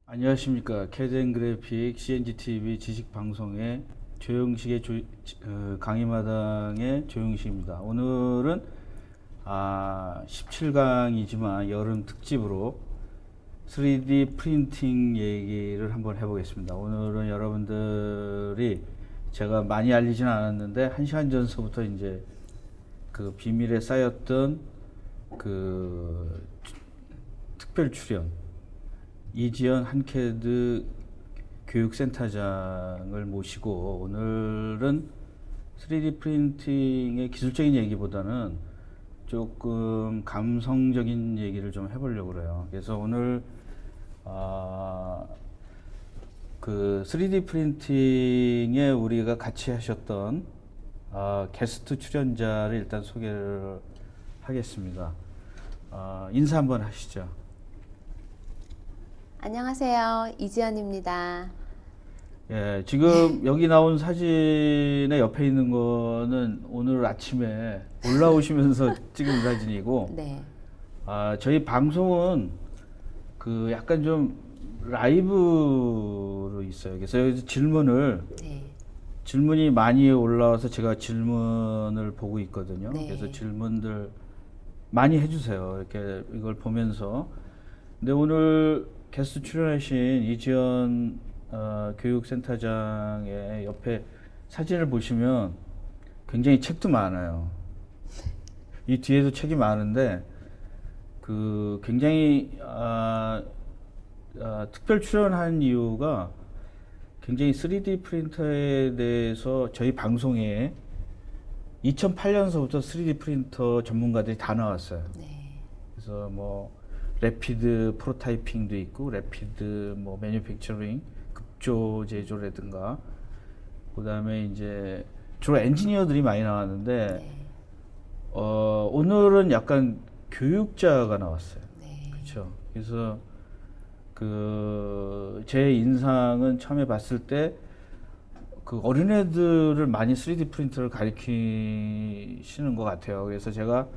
안녕하십니까. 캐덴그래픽 CNGTV 지식방송의 조영식의 강의마당의 조영식입니다. 오늘은 17강이지만 여름 특집으로 3D 프린팅 얘기를 한번 해보겠습니다. 오늘은 여러분들이 제가 많이 알리지는 않았는데 1시간 전서부터 이제 그 비밀에 쌓였던 그 특별 출연 이지연 한캐드 교육센터장을 모시고 오늘은 3D 프린팅의 기술적인 얘기보다는 조금 감성적인 얘기를 좀 해보려고 그래요. 그래서 오늘 그 3D 프린팅에 우리가 같이 하셨던 게스트 출연자를 일단 소개를 하겠습니다. 인사 한번 하시죠. 안녕하세요. 이지연입니다. 예, 지금 여기 나온 사진의 옆에 있는 거는 오늘 아침에 올라오시면서 찍은 사진이고, 네. 저희 방송은 그 약간 좀 라이브로 있어요. 그래서 여기서 네. 질문이 많이 올라와서 제가 질문을 보고 있거든요. 네. 그래서 질문들 많이 해주세요. 이렇게 이걸 보면서. 근데 오늘 게스트 출연하신 이지연 교육센터장의 옆에 사진을 보시면 굉장히 책도 많아요. 이 뒤에도 책이 많은데 그 굉장히 특별 출연한 이유가 굉장히 3D 프린터에 대해서 저희 방송에 2008년서부터 3D 프린터 전문가들이 다 나왔어요. 네. 그래서 뭐 래피드 프로타이핑도 있고 래피드 뭐 매뉴팩처링 급조 제조라든가 그다음에 이제 주로 엔지니어들이 많이 나왔는데 네. 오늘은 약간 교육자가 나왔어요. 네. 그렇죠. 그래서 그 제 인상은 처음에 봤을 때 그 어린애들을 많이 3D 프린터를 가르치시는 것 같아요. 그래서 제가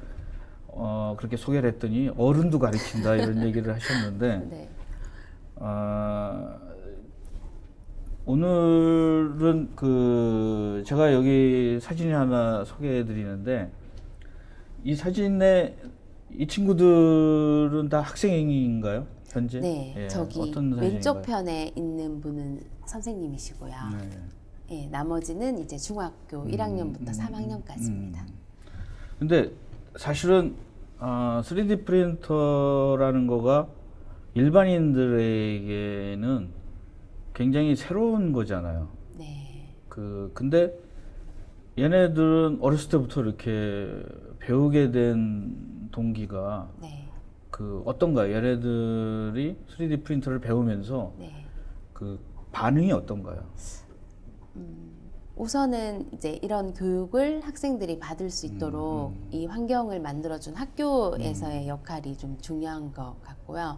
그렇게 소개를 했더니 어른도 가르친다 이런 얘기를 하셨는데 네. 오늘은 그 제가 여기 사진이 하나 소개해 드리는데 이 사진에 이 친구들은 다 학생인가요? 현재? 네. 예, 저기 어떤 왼쪽 사진인가요? 편에 있는 분은 선생님이시고요. 네. 예, 나머지는 이제 중학교 1학년부터 3학년까지입니다. 근데 사실은 3D 프린터라는 거가 일반인들에게는 굉장히 새로운 거잖아요. 네. 근데 얘네들은 어렸을 때부터 이렇게 배우게 된 동기가 네. 그 어떤가요? 얘네들이 3D 프린터를 배우면서 네. 그 반응이 어떤가요? 우선은 이제 이런 교육을 학생들이 받을 수 있도록 이 환경을 만들어준 학교에서의 역할이 좀 중요한 것 같고요.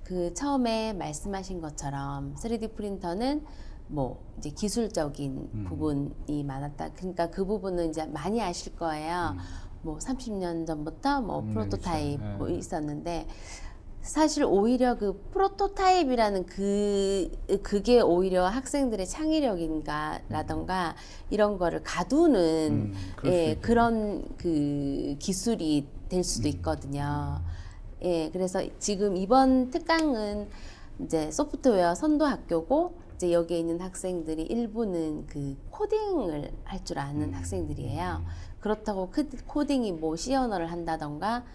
그 처음에 말씀하신 것처럼 3D 프린터는 뭐 이제 기술적인 부분이 많았다. 그러니까 그 부분은 이제 많이 아실 거예요. 뭐 30년 전부터 뭐 프로토타입 그렇죠. 뭐 있었는데 사실 오히려 그 프로토타입이라는 그게 오히려 학생들의 창의력인가라던가 이런 거를 가두는 그럴 수 있겠네요. 그런 그 기술이 될 수도 있거든요. 예, 그래서 지금 이번 특강은 이제 소프트웨어 선도 학교고 이제 여기에 있는 학생들이 일부는 그 코딩을 할 줄 아는 학생들이에요. 그렇다고 코딩이 뭐 C 언어를 한다던가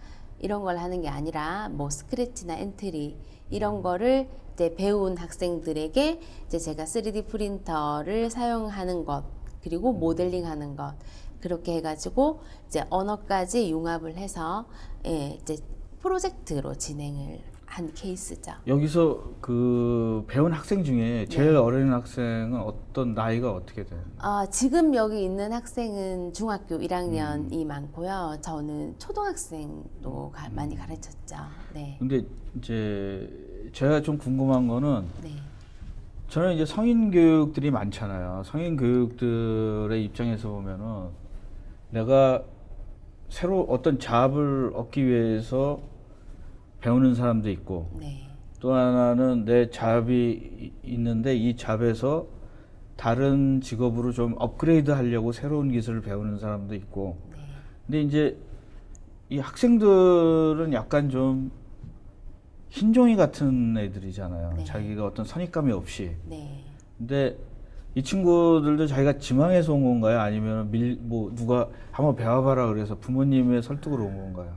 이런 걸 하는 게 아니라 뭐 스크래치나 엔트리 이런 거를 이제 배운 학생들에게 이제 제가 3D 프린터를 사용하는 것 그리고 모델링하는 것 그렇게 해가지고 이제 언어까지 융합을 해서 이제 프로젝트로 진행을 한 케이스죠. 여기서 그 배운 학생 중에 제일 어린 학생은 어떤 나이가 어떻게 돼요? 지금 여기 있는 학생은 중학교 1학년이 많고요. 저는 초등학생도 많이 가르쳤죠. 네. 근데 이제 제가 좀 궁금한 거는 네. 저는 이제 성인 교육들이 많잖아요. 성인 교육들의 입장에서 보면은 내가 새로 어떤 잡을 얻기 위해서 배우는 사람도 있고 네. 또 하나는 내 잡이 있는데 이 잡에서 다른 직업으로 좀 업그레이드 하려고 새로운 기술을 배우는 사람도 있고. 네. 근데 이제 이 학생들은 약간 좀 흰종이 같은 애들이잖아요. 네. 자기가 어떤 선입감이 없이. 네. 근데 이 친구들도 자기가 지망해서 온 건가요? 아니면 뭐 누가 한번 배워봐라 그래서 부모님의 설득으로 온 건가요?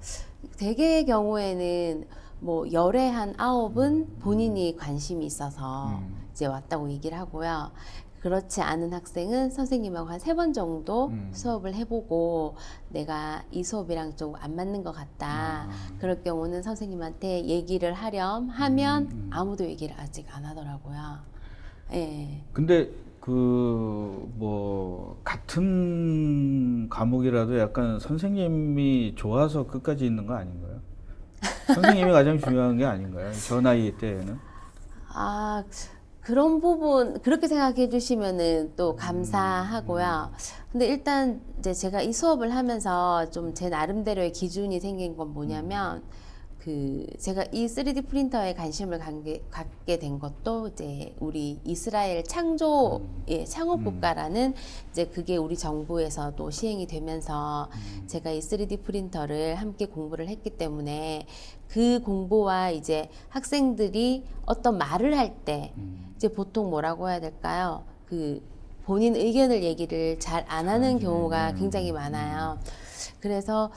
대개의 경우에는 뭐 열의 한 9은 본인이 관심이 있어서 이제 왔다고 얘기를 하고요. 그렇지 않은 학생은 선생님하고 한 3번 정도 수업을 해보고 내가 이 수업이랑 좀 안 맞는 것 같다. 그럴 경우는 선생님한테 얘기를 하렴 하면 아무도 얘기를 아직 안 하더라고요. 예. 근데 그 뭐 같은 과목이라도 약간 선생님이 좋아서 끝까지 있는 거 아닌가요? 선생님이 가장 중요한 게 아닌가요? 저 나이 때에는. 아, 그런 부분, 그렇게 생각해 주시면은 또 감사하고요. 근데 일단 이제 제가 이 수업을 하면서 좀 제 나름대로의 기준이 생긴 건 뭐냐면, 그 제가 이 3D 프린터에 관심을 갖게 된 것도 이제 우리 이스라엘 창조의 창업 국가라는 이제 그게 우리 정부에서도 시행이 되면서 제가 이 3D 프린터를 함께 공부를 했기 때문에 그 공부와 이제 학생들이 어떤 말을 할 때 이제 보통 뭐라고 해야 될까요? 그 본인 의견을 얘기를 잘 안 하는 경우가 굉장히 많아요. 그래서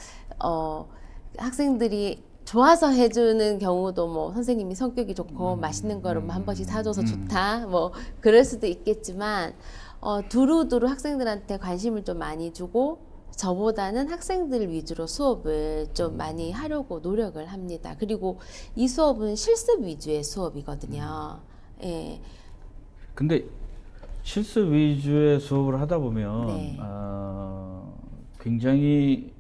학생들이 좋아서 해주는 경우도 뭐 선생님이 성격이 좋고 맛있는 거를 뭐 한 번씩 사줘서 좋다 뭐 그럴 수도 있겠지만 두루두루 학생들한테 관심을 좀 많이 주고 저보다는 학생들 위주로 수업을 좀 많이 하려고 노력을 합니다. 그리고 이 수업은 실습 위주의 수업이거든요. 예. 근데 실습 위주의 수업을 하다 보면 네. 굉장히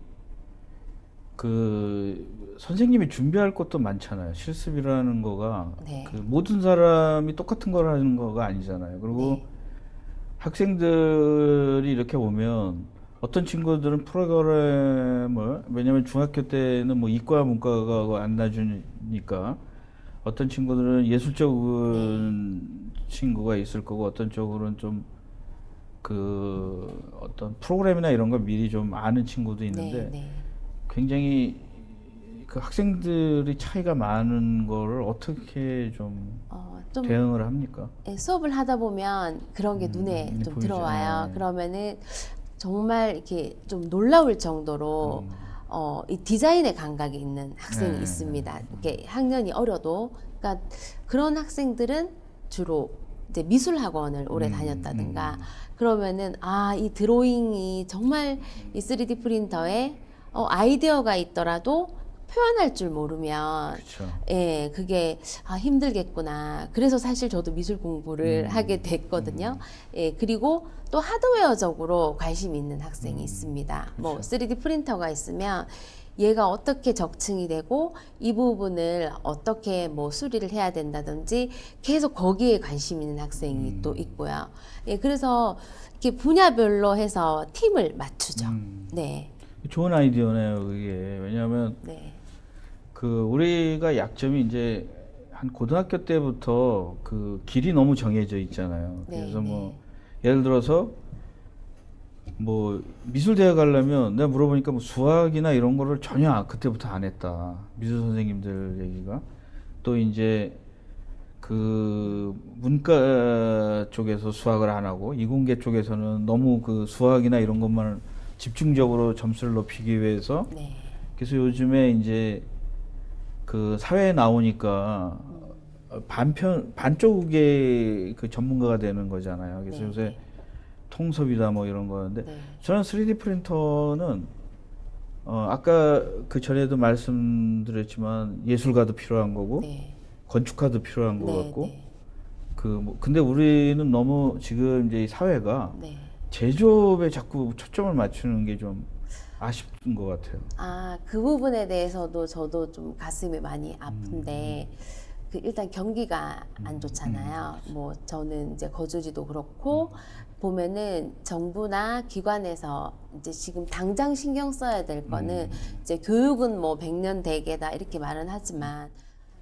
그 선생님이 준비할 것도 많잖아요. 실습이라는 거가 네. 그 모든 사람이 똑같은 걸 하는 거가 아니잖아요. 그리고 네. 학생들이 이렇게 보면 어떤 친구들은 프로그램을 왜냐면 중학교 때는 뭐 이과 문과가 안 나주니까 어떤 친구들은 예술적인 친구가 있을 거고 어떤 쪽으로는 좀 그 어떤 프로그램이나 이런 걸 미리 좀 아는 친구도 있는데 네. 네. 굉장히 그 학생들이 차이가 많은 거를 어떻게 좀 좀 대응을 합니까? 예, 수업을 하다 보면 그런 게 눈에 좀 보이죠. 들어와요. 네. 그러면은 정말 이렇게 좀 놀라울 정도로 이 디자인의 감각이 있는 학생이 네. 있습니다. 이렇게 학년이 어려도 그러니까 그런 학생들은 주로 이제 미술 학원을 오래 다녔다든가 그러면은 이 드로잉이 정말 이 3D 프린터에 아이디어가 있더라도 표현할 줄 모르면 그렇죠. 예, 그게 힘들겠구나. 그래서 사실 저도 미술 공부를 하게 됐거든요. 예, 그리고 또 하드웨어적으로 관심이 있는 학생이 있습니다. 뭐 3D 프린터가 있으면 얘가 어떻게 적층이 되고 이 부분을 어떻게 뭐 수리를 해야 된다든지 계속 거기에 관심 있는 학생이 또 있고요. 예, 그래서 이렇게 분야별로 해서 팀을 맞추죠. 네. 좋은 아이디어네요, 그게. 왜냐하면 네. 그 우리가 약점이 이제 한 고등학교 때부터 그 길이 너무 정해져 있잖아요. 네, 그래서 뭐 네. 예를 들어서 뭐 미술대회 가려면 내가 물어보니까 뭐 수학이나 이런 거를 전혀 그때부터 안 했다. 미술 선생님들 얘기가. 또 이제 그 문과 쪽에서 수학을 안 하고 이공계 쪽에서는 너무 그 수학이나 이런 것만 집중적으로 점수를 높이기 위해서 네. 그래서 요즘에 이제 그 사회에 나오니까 반쪽의 그 전문가가 되는 거잖아요. 그래서 네, 요새 네. 통섭이다 뭐 이런 거였는데 네. 저는 3D 프린터는 아까 그 전에도 말씀드렸지만 예술가도 필요한 거고 네. 건축가도 필요한 거 네, 같고 네. 그 뭐 근데 우리는 너무 지금 이제 이 사회가 네. 제조업에 자꾸 초점을 맞추는 게 좀 아쉽은 것 같아요. 그 부분에 대해서도 저도 좀 가슴이 많이 아픈데, 그 일단 경기가 안 좋잖아요. 뭐 저는 이제 거주지도 그렇고, 보면은 정부나 기관에서 이제 지금 당장 신경 써야 될 거는 이제 교육은 뭐 100년 대계다 이렇게 말은 하지만,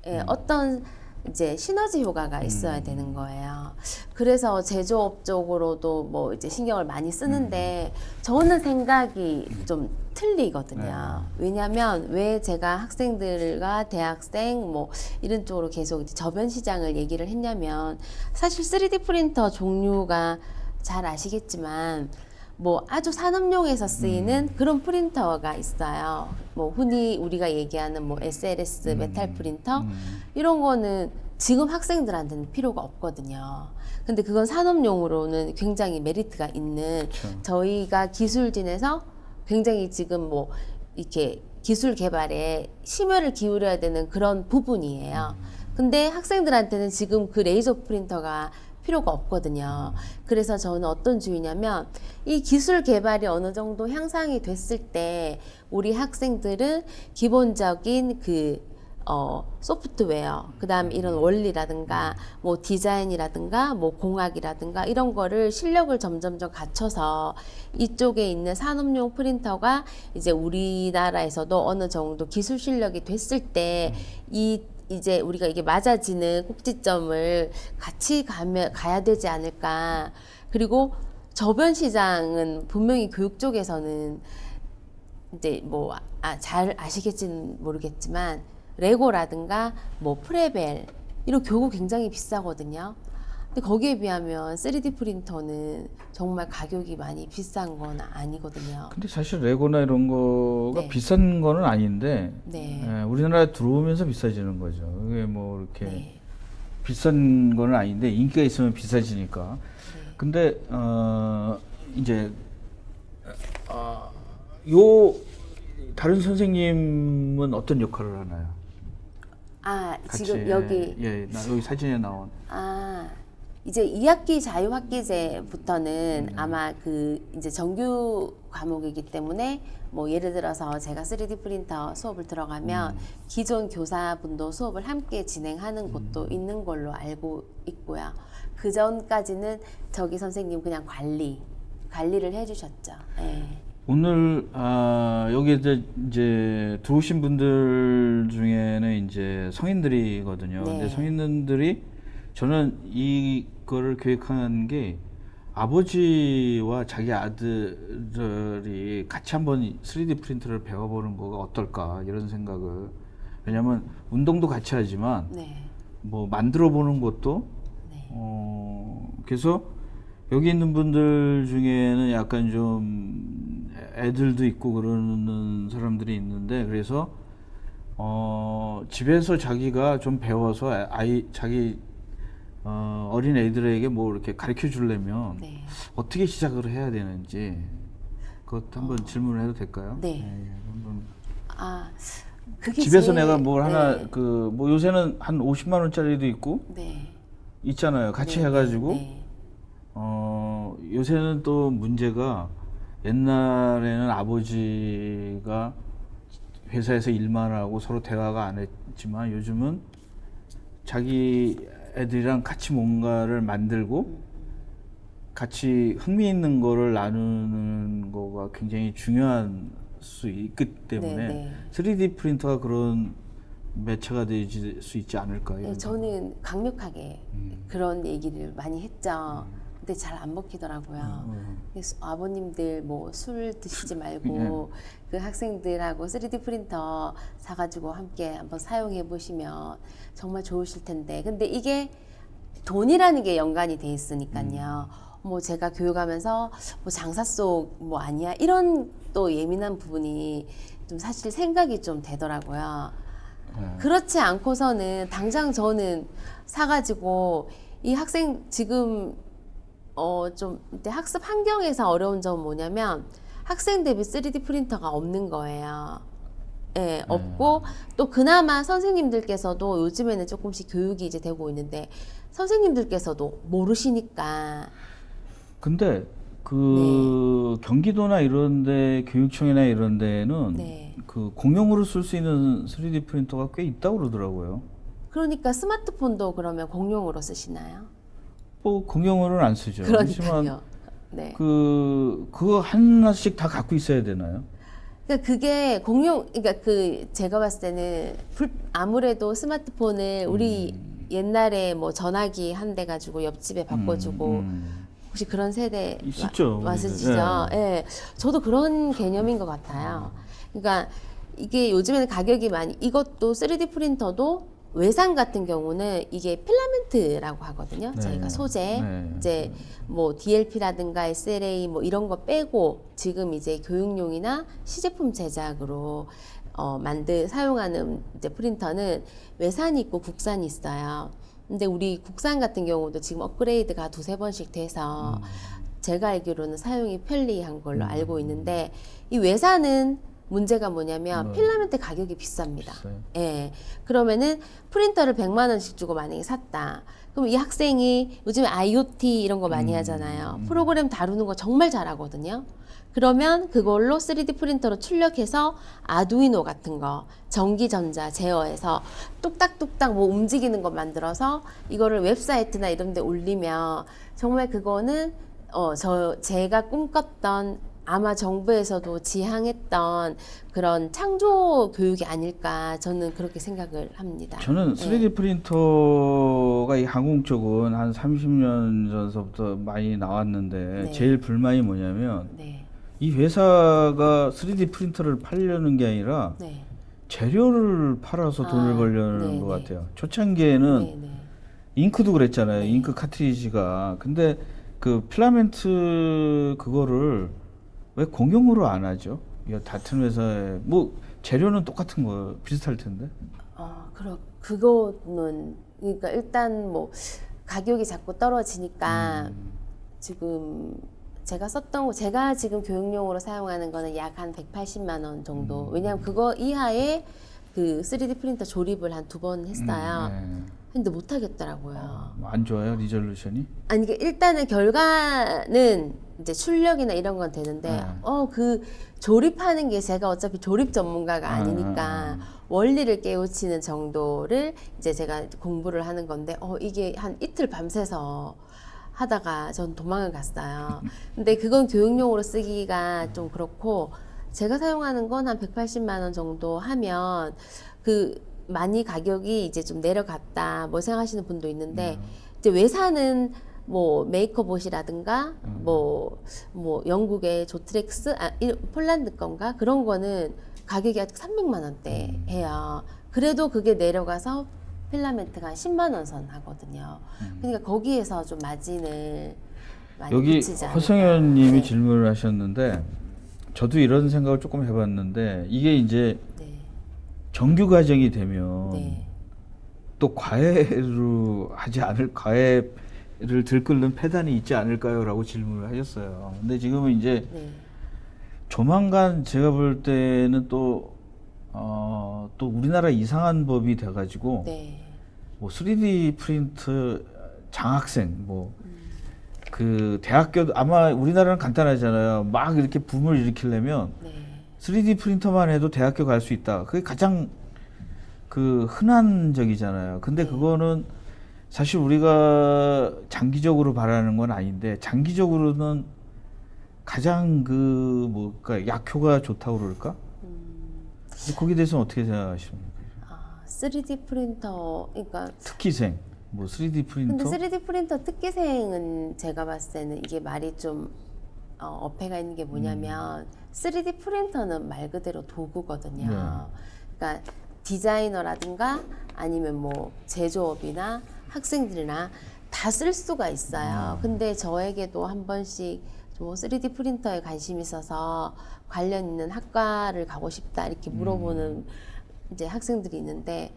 예, 어떤 이제 시너지 효과가 있어야 되는 거예요. 그래서 제조업 쪽으로도 뭐 이제 신경을 많이 쓰는데 저는 생각이 좀 틀리거든요. 왜냐하면 왜 제가 학생들과 대학생 뭐 이런 쪽으로 계속 이제 저변 시장을 얘기를 했냐면 사실 3D 프린터 종류가 잘 아시겠지만 뭐 아주 산업용에서 쓰이는 그런 프린터가 있어요. 뭐 흔히 우리가 얘기하는 뭐 SLS 메탈 프린터 이런 거는 지금 학생들한테는 필요가 없거든요. 근데 그건 산업용으로는 굉장히 메리트가 있는 저희가 기술진에서 굉장히 지금 뭐 이렇게 기술 개발에 심혈을 기울여야 되는 그런 부분이에요. 근데 학생들한테는 지금 그 레이저 프린터가 필요가 없거든요. 그래서 저는 어떤 주의냐면 이 기술 개발이 어느 정도 향상이 됐을 때 우리 학생들은 기본적인 소프트웨어, 그 다음 이런 원리라든가 뭐 디자인이라든가 뭐 공학이라든가 이런 거를 실력을 점점점 갖춰서 이쪽에 있는 산업용 프린터가 이제 우리나라에서도 어느 정도 기술 실력이 됐을 때 이제 우리가 이게 맞아지는 꼭지점을 같이 가야 되지 않을까. 그리고 저변 시장은 분명히 교육 쪽에서는 이제 뭐 잘 아시겠지는 모르겠지만 레고라든가 뭐 프레벨 이런 교구 굉장히 비싸거든요. 근데 거기에 비하면 3D 프린터는 정말 가격이 많이 비싼 건 아니거든요. 근데 사실 레고나 이런 거가 네. 비싼 거는 아닌데 네. 우리나라에 들어오면서 비싸지는 거죠. 이게 뭐 이렇게 네. 비싼 거는 아닌데 인기가 있으면 비싸지니까. 네. 근데 이제 요 다른 선생님은 어떤 역할을 하나요? 같이, 지금 여기 여기 사진에 나온. 이제 2학기 자유학기제부터는 아마 이제 정규 과목이기 때문에 뭐 예를 들어서 제가 3D 프린터 수업을 들어가면 기존 교사분도 수업을 함께 진행하는 곳도 있는 걸로 알고 있고요. 그 전까지는 저기 선생님 그냥 관리를 해주셨죠. 네. 오늘 여기 이제 들어오신 분들 중에는 이제 성인들이거든요. 네. 근데 성인들이 저는 이거를 계획한 게 아버지와 자기 아들이 같이 한번 3D 프린터를 배워보는 거가 어떨까 이런 생각을. 왜냐면 운동도 같이 하지만 네. 뭐 만들어 보는 것도 네. 그래서 여기 있는 분들 중에는 약간 좀 애들도 있고 그러는 사람들이 있는데 그래서 집에서 자기가 좀 배워서 자기 어린 애들에게 뭐 이렇게 가르쳐 주려면 네. 어떻게 시작을 해야 되는지 그것 한번 질문을 해도 될까요? 네. 한번. 그게 집에서 제일, 내가 뭘 하나 네. 뭐 요새는 한 50만 원짜리도 있고 네. 있잖아요. 같이 네. 해가지고 네. 요새는 또 문제가 옛날에는 아버지가 회사에서 일만 하고 서로 대화가 안 했지만 요즘은 자기 애들이랑 같이 뭔가를 만들고 같이 흥미있는 거를 나누는 거가 굉장히 중요한 수 있기 때문에 네, 네. 3D 프린터가 그런 매체가 될 수 있지 않을까. 네, 저는 강력하게 그런 얘기를 많이 했죠. 근데 잘 안 먹히더라고요. 그래서 아버님들 뭐 술 드시지 말고 그 학생들하고 3D 프린터 사가지고 함께 한번 사용해 보시면 정말 좋으실 텐데. 근데 이게 돈이라는 게 연관이 돼 있으니까요. 뭐 제가 교육하면서 뭐 장사 속 뭐 아니야 이런 또 예민한 부분이 좀 사실 생각이 좀 되더라고요. 그렇지 않고서는 당장 저는 사가지고 이 학생 지금 좀 이제 학습 환경에서 어려운 점은 뭐냐면 학생 대비 3D 프린터가 없는 거예요. 예, 없고 또 그나마 선생님들께서도 요즘에는 조금씩 교육이 이제 되고 있는데 선생님들께서도 모르시니까. 근데 경기도나 이런데 교육청이나 이런 데는 네. 그 공용으로 쓸 수 있는 3D 프린터가 꽤 있다고 그러더라고요. 그러니까 스마트폰도 그러면 공용으로 쓰시나요? 뭐 공용으로는 안 쓰죠. 그러니까요. 네. 그거 하나씩 다 갖고 있어야 되나요? 그러니까 그게 그러니까 제가 봤을 때는 아무래도 스마트폰을 우리 옛날에 뭐 전화기 한 대 가지고 옆집에 바꿔주고 혹시 그런 세대 있었죠. 왔으시죠? 예. 저도 그런 개념인 것 같아요. 그러니까 이게 요즘에는 가격이 많이 이것도 3D 프린터도 외상 같은 경우는 이게 필라멘트라고 하거든요. 네. 저희가 소재 네. 이제 뭐 DLP라든가 SLA 뭐 이런 거 빼고 지금 이제 교육용이나 시제품 제작으로 사용하는 이제 프린터는 외산이 있고 국산이 있어요. 근데 우리 국산 같은 경우도 지금 업그레이드가 두세 번씩 돼서 제가 알기로는 사용이 편리한 걸로 알고 있는데 이 외산은 문제가 뭐냐면 필라멘트 가격이 비쌉니다. 비싸요? 예. 그러면은 프린터를 100만 원씩 주고 만약에 샀다. 그럼 이 학생이 요즘에 IoT 이런 거 많이 하잖아요. 프로그램 다루는 거 정말 잘하거든요. 그러면 그걸로 3D 프린터로 출력해서 아두이노 같은 거, 전기전자 제어해서 뚝딱뚝딱 뭐 움직이는 거 만들어서 이거를 웹사이트나 이런 데 올리면 정말 그거는 제가 꿈꿨던 아마 정부에서도 지향했던 그런 창조 교육이 아닐까 저는 그렇게 생각을 합니다. 저는 3D 프린터가 이 한국 쪽은 한 30년 전서부터 많이 나왔는데 네. 제일 불만이 뭐냐면 네. 이 회사가 3D 프린터를 팔려는 게 아니라 네. 재료를 팔아서 돈을 벌려는 네, 것 네. 같아요. 초창기에는 네, 네. 잉크도 그랬잖아요. 네. 잉크 카트리지가. 근데 그 필라멘트 그거를 왜 공용으로 안 하죠? 이 같은 회사에 뭐 재료는 똑같은 거 비슷할 텐데. 그거는 그러니까 일단 뭐 가격이 자꾸 떨어지니까 지금 제가 지금 교육용으로 사용하는 거는 약 한 180만 원 정도. 왜냐하면 그거 이하의 그 3D 프린터 조립을 한 2번 했어요. 네. 근데 못 하겠더라고요. 안 좋아요 리졸루션이? 아니 이게 일단은 결과는 이제 출력이나 이런 건 되는데 네. 그 조립하는 게 제가 어차피 조립 전문가가 아니니까 원리를 깨우치는 정도를 이제 제가 공부를 하는 건데 이게 한 이틀 밤새서 하다가 전 도망을 갔어요. 근데 그건 교육용으로 쓰기가 좀 그렇고 제가 사용하는 건 한 180만 원 정도 하면 많이 가격이 이제 좀 내려갔다 뭐 생각하시는 분도 있는데 이제 외사는 뭐 메이커봇이라든가 뭐 영국의 조트렉스 폴란드 건가 그런 거는 가격이 한 300만 원대 해요. 그래도 그게 내려가서 필라멘트가 한 10만 원 선 하거든요. 그러니까 거기에서 좀 마진을 많이 여기 붙이지 않을까. 허성현님이 네. 질문을 하셨는데 저도 이런 생각을 조금 해봤는데 이게 이제 네. 정규 과정이 되면 네. 또 과외를 들끓는 폐단이 있지 않을까요?라고 질문을 하셨어요. 근데 지금은 이제 네. 조만간 제가 볼 때는 또 우리나라 이상한 법이 돼가지고 네. 뭐 3D 프린트 장학생 그 대학교도 아마 우리나라는 간단하잖아요. 막 이렇게 붐을 일으키려면 네. 3D 프린터만 해도 대학교 갈 수 있다. 그게 가장 그 흔한적이잖아요. 근데 그거는 사실 우리가 장기적으로 바라는 건 아닌데 장기적으로는 가장 약효가 좋다고 그럴까? 근데 거기에 대해서는 어떻게 생각하십니까? 3D 프린터 그러니까 특기생 3D 프린터? 근데 3D 프린터 특기생은 제가 봤을 때는 이게 말이 좀 어폐가 있는 게 뭐냐면 3D 프린터는 말 그대로 도구거든요. 네. 그러니까 디자이너라든가 아니면 뭐 제조업이나 학생들이나 다 쓸 수가 있어요. 근데 저에게도 한 번씩 3D 프린터에 관심이 있어서 관련 있는 학과를 가고 싶다 이렇게 물어보는 이제 학생들이 있는데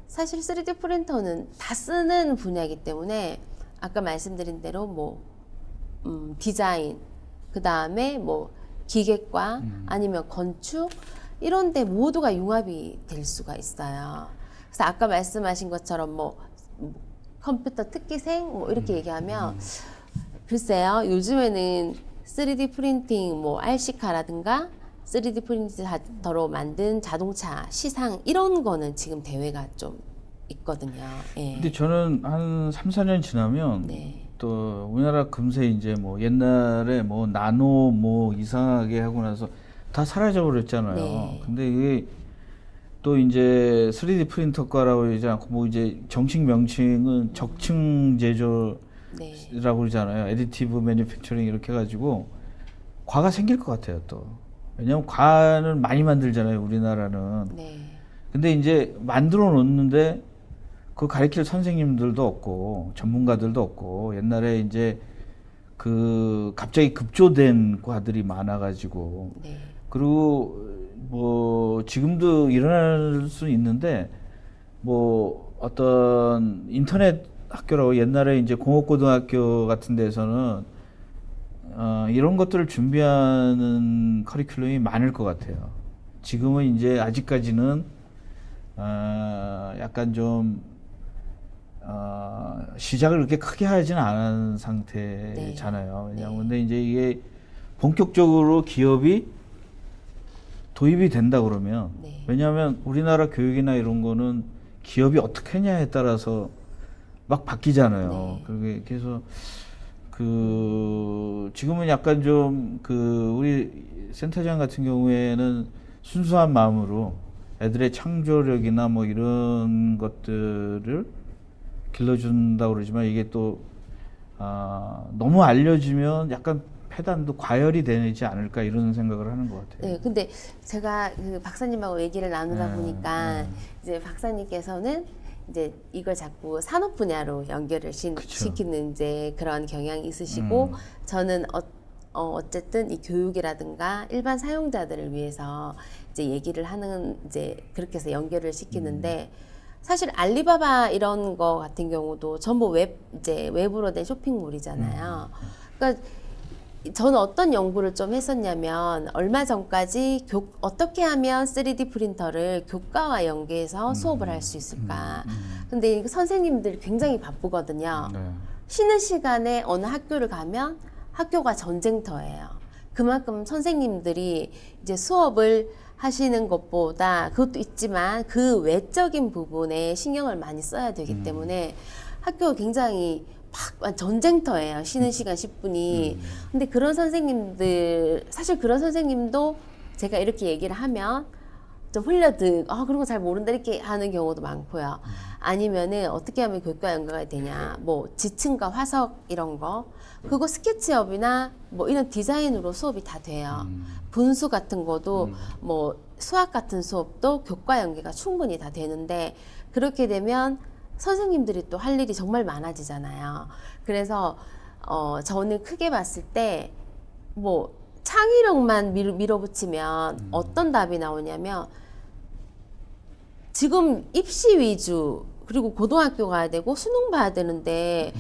사실 3D 프린터는 다 쓰는 분야이기 때문에 아까 말씀드린 대로 디자인 그 다음에 기계과 아니면 건축 이런 데 모두가 융합이 될 수가 있어요. 그래서 아까 말씀하신 것처럼 컴퓨터 특기생 이렇게 얘기하면 글쎄요 요즘에는 3D 프린팅 RC카라든가 3D 프린터로 만든 자동차 시상 이런 거는 지금 대회가 좀 있거든요. 예. 근데 저는 한 3, 4년 지나면 네. 또 우리나라 금세 이제 옛날에 나노 이상하게 하고 나서 다 사라져 버렸잖아요. 네. 근데 이게 또 이제 3D 프린터과라고 하지 않고 뭐 이제 정식 명칭은 적층 제조라고 네. 그러잖아요. 애디티브 매니팩처링 이렇게 해가지고 과가 생길 것 같아요 또. 왜냐면 과는 많이 만들잖아요 우리나라는. 네. 근데 이제 만들어 놓는데 그 가르칠 선생님들도 없고 전문가들도 없고 옛날에 이제 그 갑자기 급조된 과들이 많아가지고 네. 그리고 뭐 지금도 일어날 수 있는데 뭐 어떤 인터넷 학교라고 옛날에 이제 공업고등학교 같은 데서는 이런 것들을 준비하는 커리큘럼이 많을 것 같아요. 지금은 이제 아직까지는 약간 좀 시작을 그렇게 크게 하지는 않은 상태잖아요. 네. 왜냐하면 근데 이제 이게 본격적으로 기업이 도입이 된다 그러면 네. 왜냐하면 우리나라 교육이나 이런 거는 기업이 어떻게 하냐에 따라서 막 바뀌잖아요. 네. 그게 그래서 그 지금은 약간 좀 그 우리 센터장 같은 경우에는 순수한 마음으로 애들의 창조력이나 뭐 이런 것들을 길러준다고 그러지만 이게 또 너무 알려지면 약간 패단도 과열이 되지 않을까 이런 생각을 하는 것 같아요. 네, 근데 제가 그 박사님하고 얘기를 나누다 네, 보니까 네. 이제 박사님께서는 이제 이걸 자꾸 산업 분야로 연결을 그쵸. 시키는 이제 그런 경향이 있으시고 저는 어쨌든 이 교육이라든가 일반 사용자들을 위해서 이제 얘기를 하는 이제 그렇게 해서 연결을 시키는데 사실 알리바바 이런 거 같은 경우도 전부 이제 웹으로 된 쇼핑몰이잖아요. 그러니까 저는 어떤 연구를 좀 했었냐면 얼마 전까지 어떻게 하면 3D 프린터를 교과와 연계해서 수업을 할 수 있을까. 근데 이 선생님들이 굉장히 바쁘거든요. 네. 쉬는 시간에 어느 학교를 가면 학교가 전쟁터예요. 그만큼 선생님들이 이제 수업을 하시는 것보다 그것도 있지만 그 외적인 부분에 신경을 많이 써야 되기 때문에 학교가 굉장히 막 전쟁터예요. 쉬는 시간 10분이. 근데 그런 선생님들, 사실 그런 선생님도 제가 이렇게 얘기를 하면 좀 그런 거 잘 모른다 이렇게 하는 경우도 많고요. 아니면은 어떻게 하면 교육과 연계가 되냐. 뭐 지층과 화석 이런 거. 그거 스케치업이나 뭐 이런 디자인으로 수업이 다 돼요. 분수 같은 거도 뭐 수학 같은 수업도 교과 연계가 충분히 다 되는데 그렇게 되면 선생님들이 또 할 일이 정말 많아지잖아요. 그래서 저는 크게 봤을 때 뭐 창의력만 밀어붙이면 어떤 답이 나오냐면 지금 입시 위주 그리고 고등학교 가야 되고 수능 봐야 되는데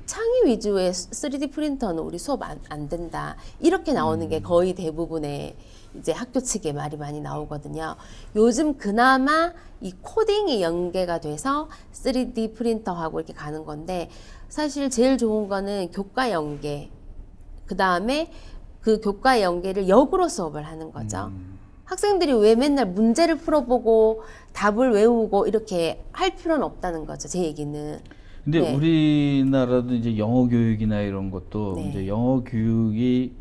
창의 위주의 3D 프린터는 우리 수업 안 된다. 이렇게 나오는 게 거의 대부분의 이제 학교 측의 말이 많이 나오거든요. 요즘 그나마 이 코딩이 연계가 돼서 3D 프린터하고 이렇게 가는 건데 사실 제일 좋은 거는 교과 연계. 그 다음에 그 교과 연계를 역으로 수업을 하는 거죠. 학생들이 왜 맨날 문제를 풀어보고 답을 외우고 이렇게 할 필요는 없다는 거죠. 제 얘기는. 근데 네. 우리나라도 이제 영어 교육이나 이런 것도 네. 이제 영어 교육이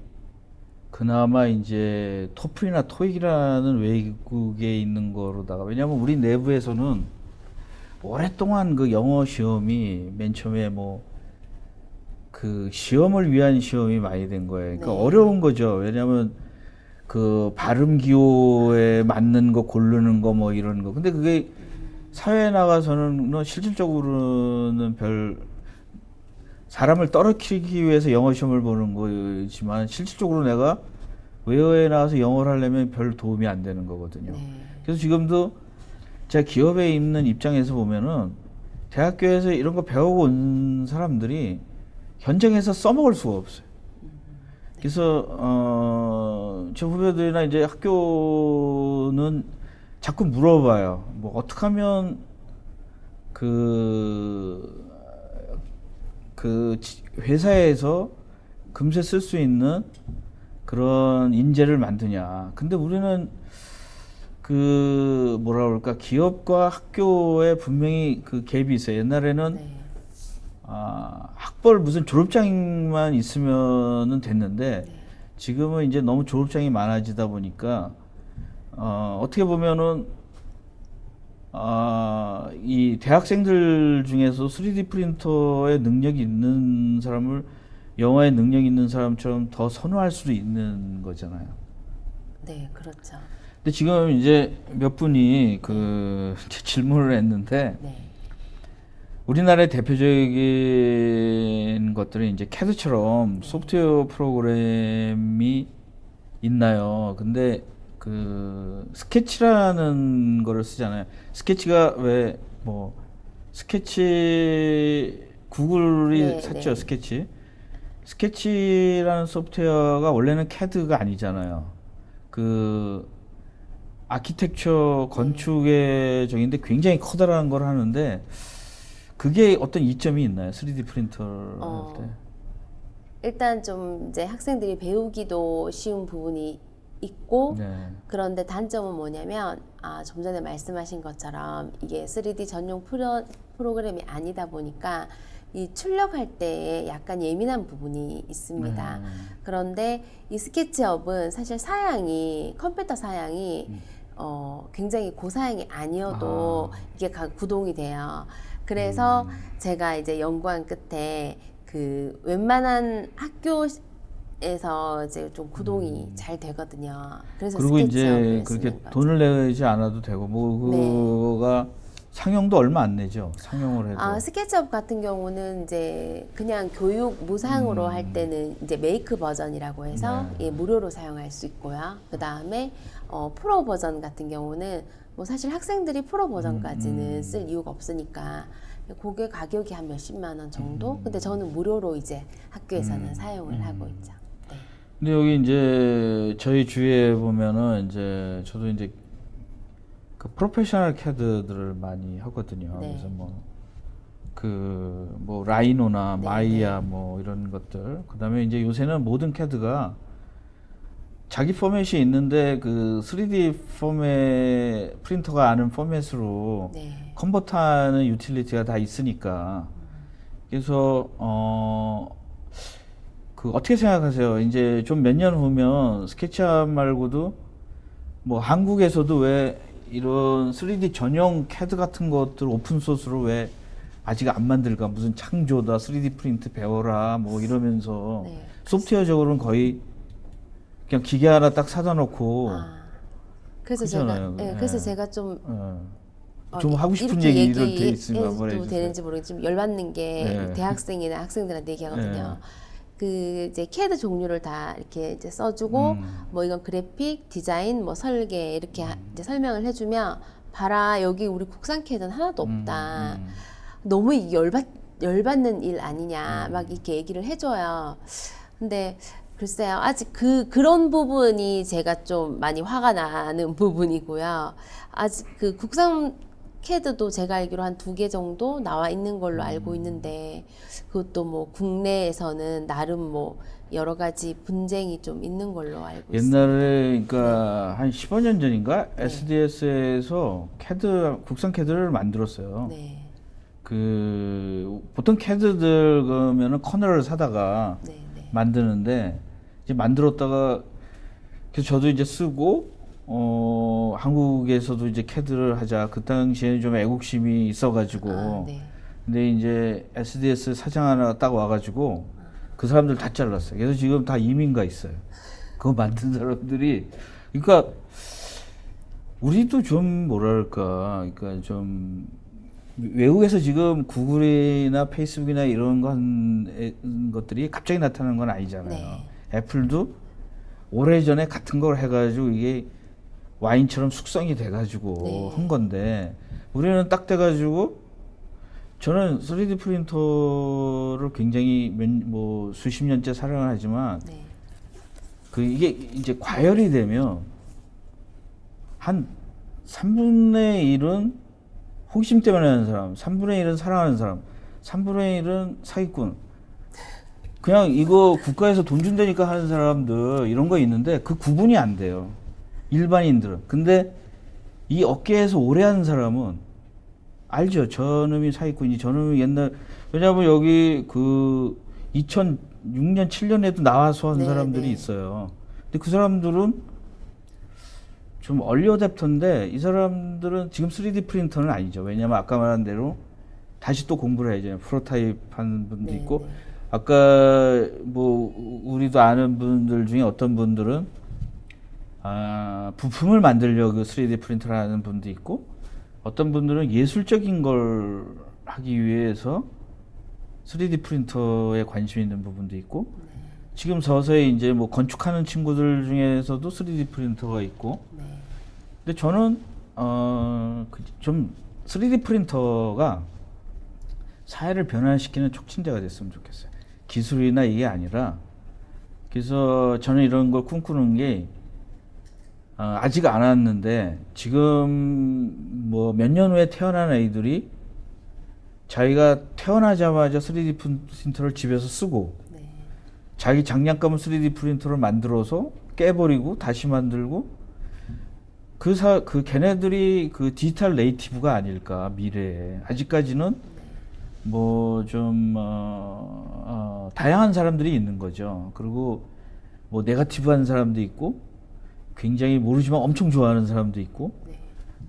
그나마 이제 토플이나 토익이라는 외국에 있는 거로다가 왜냐하면 우리 내부에서는 오랫동안 그 영어 시험이 맨 처음에 뭐 그 시험을 위한 시험이 많이 된 거예요. 그러니까 네. 어려운 거죠. 왜냐하면 그 발음 기호에 맞는 거 고르는 거 뭐 이런 거. 근데 그게 사회에 나가서는 실질적으로는 사람을 떨어뜨리기 위해서 영어 시험을 보는 거지만 실질적으로 내가 외어에 나와서 영어를 하려면 별 도움이 안 되는 거거든요. 네. 그래서 지금도 제가 기업에 있는 입장에서 보면은 대학교에서 이런 거 배우고 온 사람들이 현장에서 써먹을 수가 없어요. 그래서 제 후배들이나 이제 학교는 자꾸 물어봐요. 뭐 어떻게 하면 그 회사에서 금세 쓸 수 있는 그런 인재를 만드냐. 근데 우리는 그 뭐라 그럴까 기업과 학교에 분명히 그 갭이 있어요. 옛날에는 네. 학벌 무슨 졸업장만 있으면은 됐는데 지금은 이제 너무 졸업장이 많아지다 보니까 어떻게 보면은 이 대학생들 중에서 3D 프린터에 능력이 있는 사람을 영화에 능력 있는 사람처럼 더 선호할 수도 있는 거잖아요. 네, 그렇죠. 근데 지금 이제 몇 분이 질문을 했는데 네. 우리나라의 대표적인 것들은 이제 CAD처럼 소프트웨어 프로그램이 있나요? 근데 스케치라는 거를 쓰잖아요. 스케치가 왜 스케치 구글이 네, 샀죠, 네. 스케치라는 소프트웨어가 원래는 CAD가 아니잖아요. 아키텍처 건축의 적인데 굉장히 커다란 걸 하는데 그게 어떤 이점이 있나요? 3D 프린터를 할 때? 일단 좀 이제 학생들이 배우기도 쉬운 부분이 있고 네. 그런데 단점은 뭐냐면 좀 전에 말씀하신 것처럼 이게 3D 전용 프로그램이 아니다 보니까 이 출력할 때 약간 예민한 부분이 있습니다. 그런데 이 스케치업은 사실 컴퓨터 사양이 굉장히 고사양이 아니어도 이게 구동이 돼요. 그래서 제가 이제 연구한 끝에 웬만한 학교에서 이제 좀 구동이 잘 되거든요. 그래서 그리고 이제 스케치업을 그렇게 쓰는 거죠. 돈을 내지 않아도 되고 네. 그거가 상용도 얼마 안 내죠. 상용을 해도. 스케치업 같은 경우는 이제 그냥 교육 무상으로 할 때는 이제 메이크 버전이라고 해서 예, 무료로 사용할 수 있고요. 그 다음에 프로 버전 같은 경우는 뭐 사실 학생들이 프로 버전까지는 쓸 이유가 없으니까 그게 가격이 한 몇십만 원 정도? 근데 저는 무료로 이제 학교에서는 사용을 하고 있죠. 네. 근데 여기 이제 저희 주위에 보면은 이제 저도 이제 프로페셔널 CAD들을 많이 하거든요. 네. 그래서 뭐 라이노나 네, 마이야 뭐 이런 것들. 그다음에 이제 요새는 모든 CAD가 자기 포맷이 있는데 3D 포맷 프린터가 아는 포맷으로 네. 컨버트하는 유틸리티가 다 있으니까. 그래서 어떻게 생각하세요? 이제 좀 몇 년 후면 스케치업 말고도 뭐 한국에서도 왜 이런 3D 전용 CAD 같은 것들 오픈 소스로 왜 아직 안 만들까? 무슨 창조다, 3D 프린트 배워라, 뭐 이러면서 네. 소프트웨어적으로는 거의 그냥 기계 하나 딱 사다 놓고 그래서 그렇잖아요. 그래서 제가 좀 좀 하고 싶은 이렇게 얘기를 돼 있으면 한번 얘기해도 해주세요. 되는지 모르겠지만 좀 열받는 게 대학생이나 학생들한테 얘기하거든요. 이제 CAD 종류를 다 이렇게 이제 써주고 뭐 이건 그래픽, 디자인, 뭐 설계 이렇게 이제 설명을 해주면 봐라 여기 우리 국산 CAD는 하나도 없다. 너무 이게 열받는 일 아니냐 막 이렇게 얘기를 해줘요. 근데 글쎄요 아직 그런 부분이 제가 좀 많이 화가 나는 부분이고요. 아직 국산 CAD도 제가 알기로 한 2개 정도 나와 있는 걸로 알고 있는데 그것도 뭐 국내에서는 나름 뭐 여러 가지 분쟁이 좀 있는 걸로 알고 있습니다. 옛날에 그러니까 한 15년 전인가 SDS에서 국산 CAD를 만들었어요. 네. 보통 CAD들 그러면은 커널을 사다가 네, 네. 만드는데 이제 만들었다가 그래서 저도 이제 쓰고 한국에서도 이제 CAD를 하자. 그 당시에는 좀 애국심이 있어가지고. 네. 근데 이제 SDS 사장 하나 딱 와가지고 그 사람들 다 잘랐어요. 그래서 지금 다 이민 가 있어요. 그거 만든 사람들이. 그러니까 우리도 좀 뭐랄까. 그러니까 좀 외국에서 지금 구글이나 페이스북이나 이런 것들이 갑자기 나타나는 건 아니잖아요. 네. 애플도 오래전에 같은 걸 해가지고 이게 와인처럼 숙성이 돼가지고 한 건데 우리는 딱 돼가지고 저는 3D 프린터를 굉장히 수십 년째 사랑을 하지만 이게 이제 과열이 되면 한 3분의 1은 호기심 때문에 하는 사람, 3분의 1은 사랑하는 사람, 3분의 1은 사기꾼. 그냥 이거 국가에서 돈 준다니까 하는 사람들 이런 거 있는데 그 구분이 안 돼요. 일반인들은. 근데 이 업계에서 오래 하는 사람은 알죠. 저놈이 사기꾼이, 저놈이 왜냐면 여기 2006년, 7년에도 나와서 한 사람들이 있어요. 근데 그 사람들은 좀 얼리 어댑터인데 이 사람들은 지금 3D 프린터는 아니죠. 왜냐하면 아까 말한 대로 다시 또 공부를 해야죠. 프로타입 하는 분도 네, 있고 네. 아까 뭐 우리도 아는 분들 중에 어떤 분들은 부품을 만들려고 3D 프린터를 하는 분도 있고 어떤 분들은 예술적인 걸 하기 위해서 3D 프린터에 관심 있는 부분도 있고 지금 서서히 이제 뭐 건축하는 친구들 중에서도 3D 프린터가 있고 네. 근데 저는 좀 3D 프린터가 사회를 변화시키는 촉진제가 됐으면 좋겠어요. 기술이나 이게 아니라 그래서 저는 이런 걸 꿈꾸는 게 아직 안 왔는데 지금 뭐 몇 년 후에 태어난 애들이 자기가 태어나자마자 3D 프린터를 집에서 쓰고 네. 자기 장난감을 3D 프린터를 만들어서 깨버리고 다시 만들고 그 걔네들이 그 디지털 네이티브가 아닐까 미래에 아직까지는 뭐 좀 다양한 사람들이 있는 거죠. 그리고 뭐 네거티브한 사람도 있고 굉장히 모르지만 엄청 좋아하는 사람도 있고 네.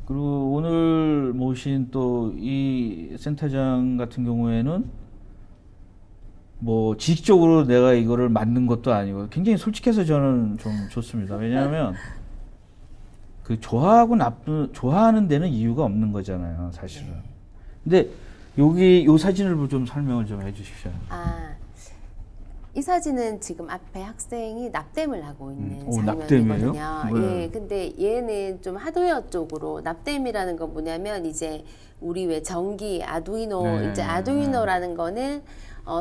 그리고 오늘 모신 또 이 센터장 같은 경우에는 뭐 지식적으로 내가 이거를 만든 것도 아니고 굉장히 솔직해서 저는 좀 좋습니다. 왜냐하면 그 좋아하는 데는 이유가 없는 거잖아요, 사실은. 근데 여기 요 사진을 좀 설명을 좀 해주십시오. 이 사진은 지금 앞에 학생이 납땜을 하고 있는 오, 장면이거든요. 납땜이에요? 네. 예, 근데 얘는 좀 하드웨어 쪽으로 납땜이라는 건 뭐냐면 이제 우리 왜 전기 아두이노 네. 이제 아두이노라는 거는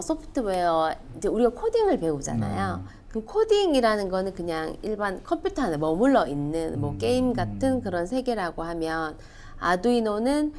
소프트웨어 이제 우리가 코딩을 배우잖아요. 그 코딩이라는 거는 그냥 일반 컴퓨터 안에 머물러 있는 뭐 게임 같은 그런 세계라고 하면 아두이노는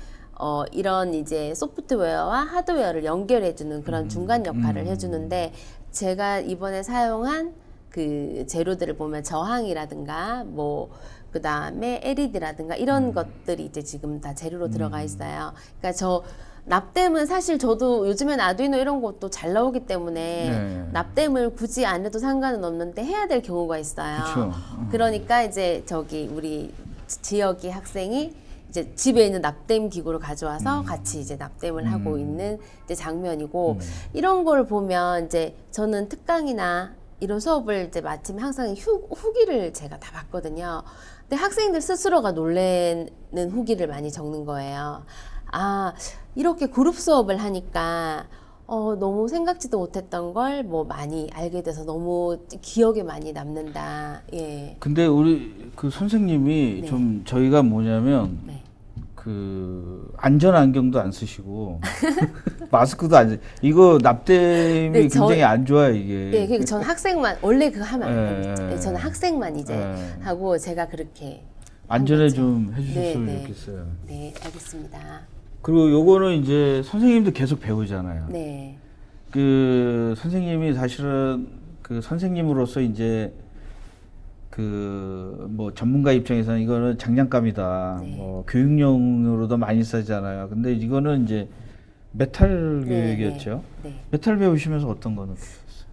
이런 이제 소프트웨어와 하드웨어를 연결해주는 그런 중간 역할을 해주는데 제가 이번에 사용한 그 재료들을 보면 저항이라든가 뭐 그 다음에 LED라든가 이런 것들이 이제 지금 다 재료로 들어가 있어요. 그러니까 저 납땜은 사실 저도 요즘엔 아두이노 이런 것도 잘 나오기 때문에 네. 납땜을 굳이 안 해도 상관은 없는데 해야 될 경우가 있어요. 그쵸. 그러니까 이제 저기 우리 지역의 학생이 이제 집에 있는 납땜 기구를 가져와서 같이 이제 납땜을 하고 있는 이제 장면이고 이런 걸 보면 이제 저는 특강이나 이런 수업을 이제 마치면 항상 후기를 제가 다 봤거든요. 근데 학생들 스스로가 놀래는 후기를 많이 적는 거예요. 이렇게 그룹 수업을 하니까 너무 생각지도 못했던 걸 뭐 많이 알게 돼서 너무 기억에 많이 남는다. 예. 근데 우리 그 선생님이 네. 좀 저희가 뭐냐면 네. 그 안전 안경도 안 쓰시고 마스크도 안 쓰. 이거 납땜이 네, 굉장히 안 좋아요 이게. 예, 그러니까 저는 학생만 원래 그거 하면 안 예, 됩니다. 예. 예, 저는 학생만 이제 예. 하고 제가 그렇게 한 안전에 거죠. 좀 해주셨으면 네, 네. 좋겠어요. 네, 알겠습니다. 그리고 요거는 이제 선생님도 계속 배우잖아요. 네, 그 선생님이 사실은 그 선생님으로서 이제 그 뭐 전문가 입장에서는 이거는 장난감이다. 네. 뭐 교육용으로도 많이 쓰잖아요. 근데 이거는 이제 메탈 네, 교육이었죠. 네. 메탈 배우시면서 어떤 거 느끼셨어요?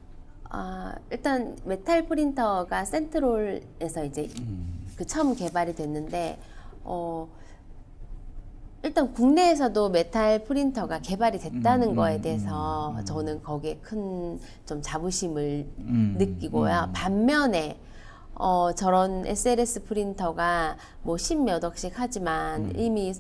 일단 메탈 프린터가 센트롤에서 이제 그 처음 개발이 됐는데 일단 국내에서도 메탈 프린터가 개발이 됐다는 거에 대해서 저는 거기에 큰 좀 자부심을 느끼고요. 반면에 저런 SLS 프린터가 뭐 10몇 억씩 하지만 이미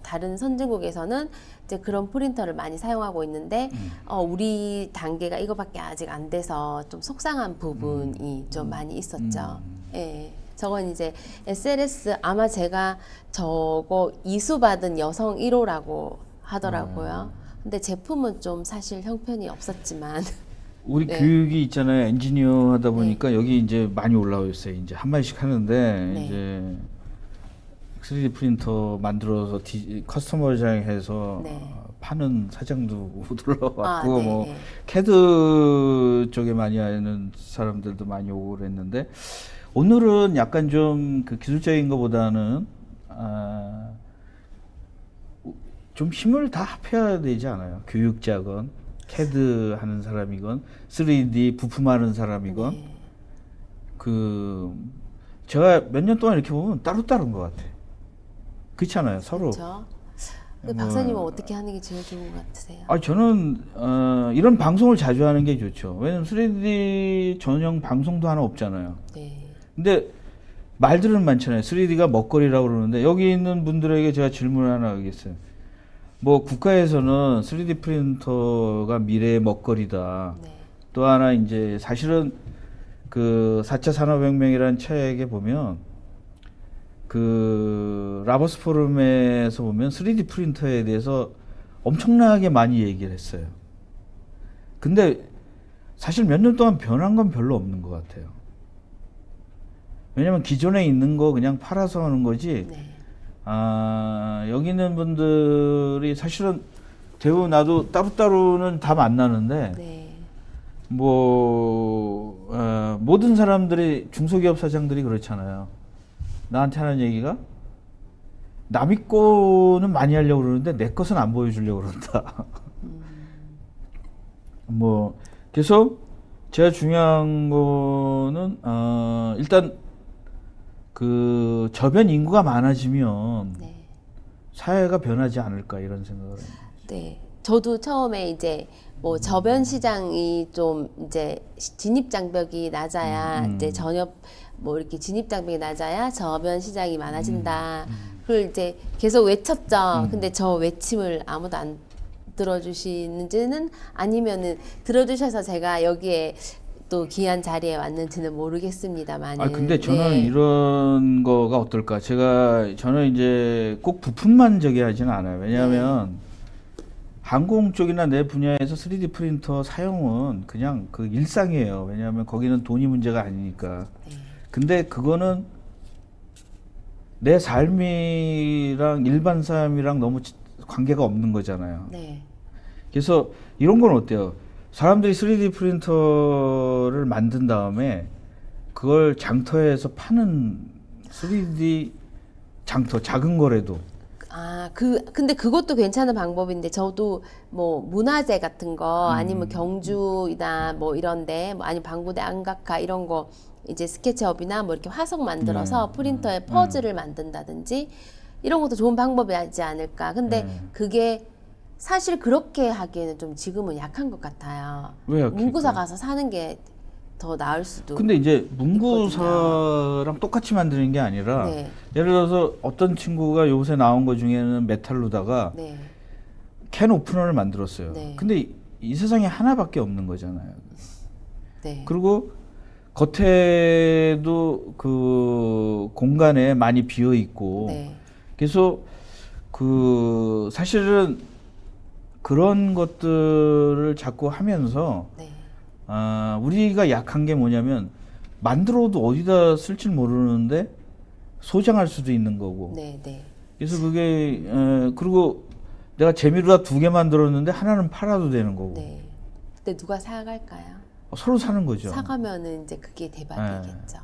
다른 선진국에서는 이제 그런 프린터를 많이 사용하고 있는데 우리 단계가 이거밖에 아직 안 돼서 좀 속상한 부분이 좀 많이 있었죠. 예. 저건 이제 SLS 아마 제가 저거 이수 받은 여성 1호라고 하더라고요. 근데 제품은 좀 사실 형편이 없었지만 우리 네. 교육이 있잖아요. 엔지니어 하다 보니까 여기 이제 많이 올라와 있어요. 이제 한 마디씩 하는데 네. 이제 3D 프린터 만들어서 커스터머장해서 네. 파는 사장도 올라왔고 네, 뭐 네. 캐드 쪽에 많이 하는 사람들도 많이 오고 그랬는데 오늘은 약간 좀 그 기술적인 것보다는 좀 힘을 다 합해야 되지 않아요? 교육자건 캐드 하는 사람이건 3D 부품하는 사람이건 네. 그 제가 몇 년 동안 이렇게 보면 따로따로인 것 같아. 그렇잖아요, 서로. 그렇죠. 근데 뭐, 박사님은 어떻게 하는 게 제일 좋은 것 같으세요? 저는 이런 방송을 자주 하는 게 좋죠. 왜냐면 3D 전용 방송도 하나 없잖아요. 네. 근데 말들은 많잖아요. 3D가 먹거리라고 그러는데 여기 있는 분들에게 제가 질문을 하나 하겠어요. 뭐 국가에서는 3D 프린터가 미래의 먹거리다. 네. 또 하나 이제 사실은 그 4차 산업혁명이라는 책에 보면 그 라버스 포럼에서 보면 3D 프린터에 대해서 엄청나게 많이 얘기를 했어요. 근데 사실 몇 년 동안 변한 건 별로 없는 것 같아요. 왜냐면 기존에 있는 거 그냥 팔아서 하는 거지. 네. 여기 있는 분들이 사실은 대부분 나도 따로따로는 다 만나는데 네. 뭐 모든 사람들이 중소기업 사장들이 그렇잖아요. 나한테 하는 얘기가 남의 거는 많이 하려고 그러는데 내 것은 안 보여주려고 그런다. 뭐 그래서 제가 중요한 거는 일단 그 저변 인구가 많아지면 네. 사회가 변하지 않을까 이런 생각을 해요. 네. 저도 처음에 이제 뭐 저변 시장이 좀 이제 진입 장벽이 낮아야 이제 전협 뭐 이렇게 진입 장벽이 낮아야 저변 시장이 많아진다. 그걸 이제 계속 외쳤죠. 근데 저 외침을 아무도 안 들어주시는지는 아니면은 들어주셔서 제가 여기에 또 귀한 자리에 왔는지는 모르겠습니다만. 근데 저는 네. 이런 거가 어떨까? 저는 이제 꼭 부품만 저기 하지는 않아요. 왜냐하면 항공 쪽이나 내 분야에서 3D 프린터 사용은 그냥 그 일상이에요. 왜냐하면 거기는 돈이 문제가 아니니까. 네. 근데 그거는 내 삶이랑 일반 사람이랑 너무 관계가 없는 거잖아요. 네. 그래서 이런 건 어때요? 사람들이 3D 프린터를 만든 다음에 그걸 장터에서 파는 3D 장터, 작은 거라도. 근데 그것도 괜찮은 방법인데, 저도 뭐 문화재 같은 거, 아니면 경주이나 뭐 이런데, 뭐 아니면 방구대 안각화 이런 거, 이제 스케치업이나 뭐 이렇게 화석 만들어서 프린터에 퍼즐을 만든다든지, 이런 것도 좋은 방법이지 않을까. 근데 그게 사실 그렇게 하기에는 좀 지금은 약한 것 같아요. 왜 약할까요? 문구사 가서 사는 게 더 나을 수도. 근데 이제 문구사랑 똑같이 만드는 게 아니라 네. 예를 들어서 어떤 친구가 요새 나온 거 중에는 메탈로다가 네. 캔 오프너를 만들었어요. 네. 근데 이 세상에 하나밖에 없는 거잖아요. 네. 그리고 겉에도 그 공간에 많이 비어 있고 네. 그래서 그 사실은 그런 것들을 자꾸 하면서 네. 우리가 약한 게 뭐냐면 만들어도 어디다 쓸지 모르는데 소장할 수도 있는 거고. 네. 네. 그래서 그게 그리고 내가 재미로 다 2개 만들었는데 하나는 팔아도 되는 거고. 네. 근데 누가 사갈까요? 서로 사는 거죠. 사가면은 이제 그게 대박이겠죠.